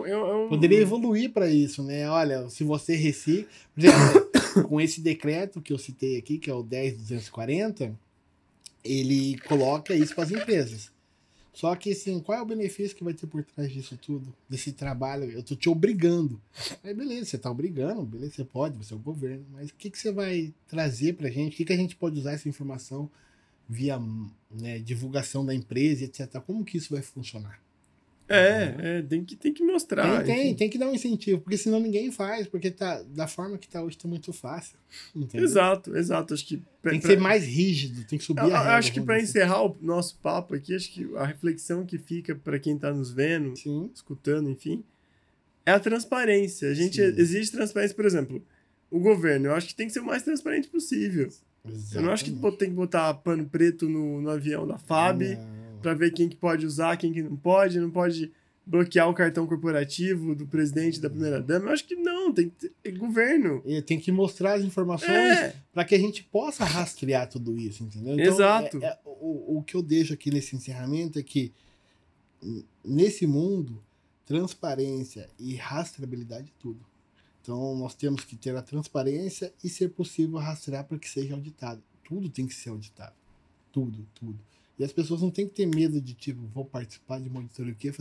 Poderia evoluir para isso, né? Olha, se você recicla, por exemplo, com esse decreto que eu citei aqui, que é o 10.240, ele coloca isso para as empresas. Só que, assim, qual é o benefício que vai ter por trás disso tudo? Desse trabalho? Eu tô te obrigando. Aí, beleza, você tá obrigando, beleza, você pode, você é o governo, mas o que você vai trazer pra gente? O que a gente pode usar essa informação via, né, divulgação da empresa, etc. Como que isso vai funcionar? tem que mostrar. Tem que dar um incentivo, porque senão ninguém faz, porque da forma que tá hoje tá muito fácil. Entendeu? Exato. Acho que Tem que ser mais rígido, tem que subir a régua. Acho que para encerrar o nosso papo aqui, acho que a reflexão que fica para quem está nos vendo, Sim. escutando, enfim, é a transparência. Exige transparência, por exemplo, o governo. Eu acho que tem que ser o mais transparente possível. Exatamente. Eu não acho que tem que botar pano preto no avião da FAB para ver quem que pode usar, quem que não pode bloquear o cartão corporativo do presidente, da primeira-dama. Eu acho que não, tem que ter governo. E tem que mostrar as informações para que a gente possa rastrear tudo isso, entendeu? Então, Exato. O que eu deixo aqui nesse encerramento é que, nesse mundo, transparência e rastreabilidade é tudo. Então, nós temos que ter a transparência e ser possível rastrear para que seja auditado. Tudo tem que ser auditado. Tudo. E as pessoas não têm que ter medo de, tipo, vou participar de uma auditoria, o quê?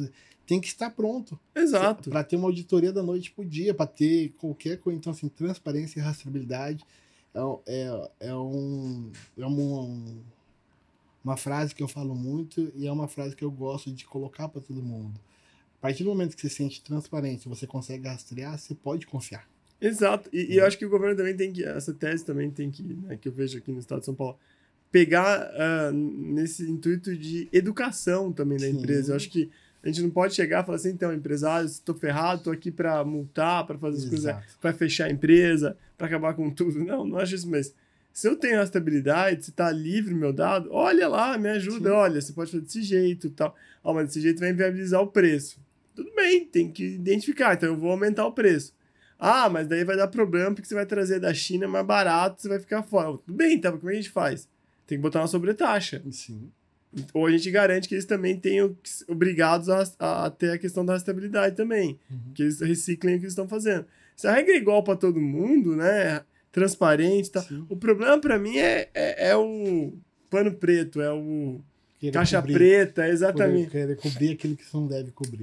Tem que estar pronto. Exato. Para ter uma auditoria da noite pro dia, para ter qualquer coisa. Então, assim, transparência e rastreabilidade uma frase que eu falo muito e é uma frase que eu gosto de colocar para todo mundo. A partir do momento que você sente transparência, você consegue rastrear, você pode confiar. Exato. E eu acho que o governo também tem que, essa tese também tem que, né, que eu vejo aqui no estado de São Paulo, pegar nesse intuito de educação também da empresa. Eu acho que a gente não pode chegar e falar assim, então, empresário, estou ferrado, estou aqui para multar, para fazer as coisas, para fechar a empresa, para acabar com tudo. Não acho isso, mas se eu tenho rastreabilidade, se está livre o meu dado, olha lá, me ajuda, olha, você pode fazer desse jeito e tal. Mas desse jeito vai inviabilizar o preço. Tudo bem, tem que identificar, então eu vou aumentar o preço. Mas daí vai dar problema porque você vai trazer da China mais barato, você vai ficar fora. Tudo bem, tá? Como é que a gente faz? Tem que botar uma sobretaxa. Sim. Ou a gente garante que eles também tenham obrigados a ter a questão da rastreabilidade também, que eles reciclem o que eles estão fazendo. Se a regra é igual para todo mundo, né, transparente, tá? O problema para mim é o pano preto, é o caixa preta, exatamente. Querer cobrir aquilo que você não deve cobrir.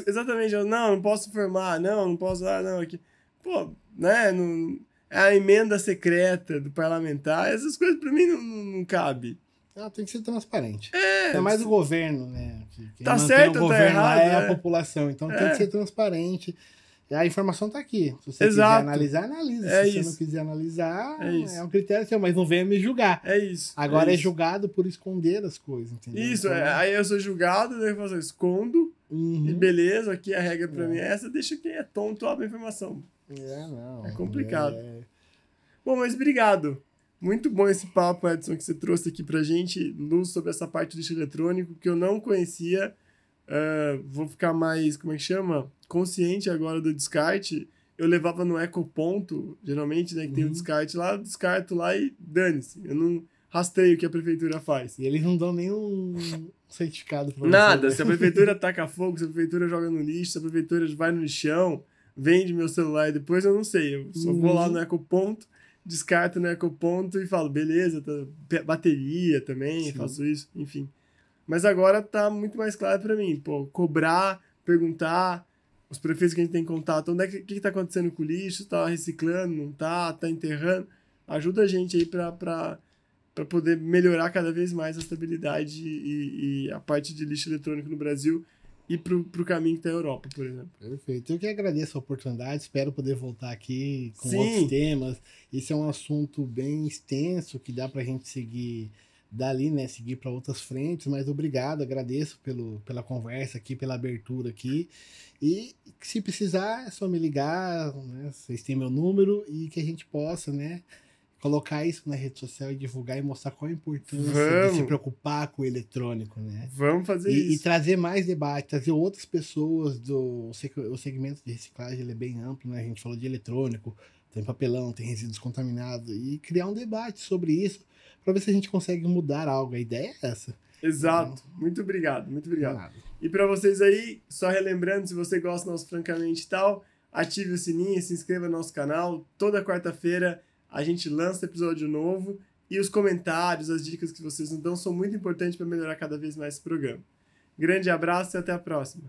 Exatamente. Não posso informar, não posso, não, aqui. Pô, né, não, a emenda secreta do parlamentar, essas coisas para mim não cabe. Tem que ser transparente. É mais o governo, né? Quem tá certo ou tá errado? É a população, então tem que ser transparente. A informação tá aqui. Se você quiser analisar, analisa. Se você não quiser analisar, é um critério seu, mas não venha me julgar. É isso. Agora é julgado por esconder as coisas, entendeu? Isso, então, aí eu sou julgado, daí eu faço, escondo, e beleza, aqui a regra pra mim é essa, deixa quem é tonto abre a informação. Não. É complicado. Bom, mas obrigado. Muito bom esse papo, Edson, que você trouxe aqui pra gente, luz sobre essa parte do lixo eletrônico, que eu não conhecia. Vou ficar mais, como é que chama? Consciente agora do descarte. Eu levava no ecoponto, geralmente, né, que tem o descarte lá, eu descarto lá e dane-se. Eu não rastreio o que a prefeitura faz. E eles não dão nenhum certificado pra nada. você. Se a prefeitura taca fogo, se a prefeitura joga no lixo, se a prefeitura vai no lixão, vende meu celular e depois eu não sei. Eu só vou lá no ecoponto, descarto no ecoponto e falo, beleza, bateria também, faço isso, enfim. Mas agora tá muito mais claro para mim, cobrar, perguntar, os prefeitos que a gente tem contato, onde que tá acontecendo com o lixo, tá reciclando, não tá enterrando, ajuda a gente aí para poder melhorar cada vez mais a estabilidade e a parte de lixo eletrônico no Brasil e pro caminho que tá a Europa, por exemplo. Perfeito. Eu que agradeço a oportunidade, espero poder voltar aqui com outros temas. Esse é um assunto bem extenso que dá pra gente seguir dali, né, seguir para outras frentes, mas obrigado, agradeço pela conversa aqui, pela abertura aqui, e se precisar é só me ligar, né, vocês têm meu número, e que a gente possa, né, colocar isso na rede social e divulgar e mostrar qual a importância de se preocupar com o eletrônico, né? Vamos fazer isso. E trazer mais debate, trazer outras pessoas o segmento de reciclagem, ele é bem amplo, né, a gente falou de eletrônico, tem papelão, tem resíduos contaminados, e criar um debate sobre isso, para ver se a gente consegue mudar algo. A ideia é essa. Exato. Muito obrigado, muito obrigado. E para vocês aí, só relembrando, se você gosta do nosso Francamente e tal, ative o sininho, se inscreva no nosso canal. Toda quarta-feira a gente lança episódio novo e os comentários, as dicas que vocês nos dão são muito importantes para melhorar cada vez mais esse programa. Grande abraço e até a próxima.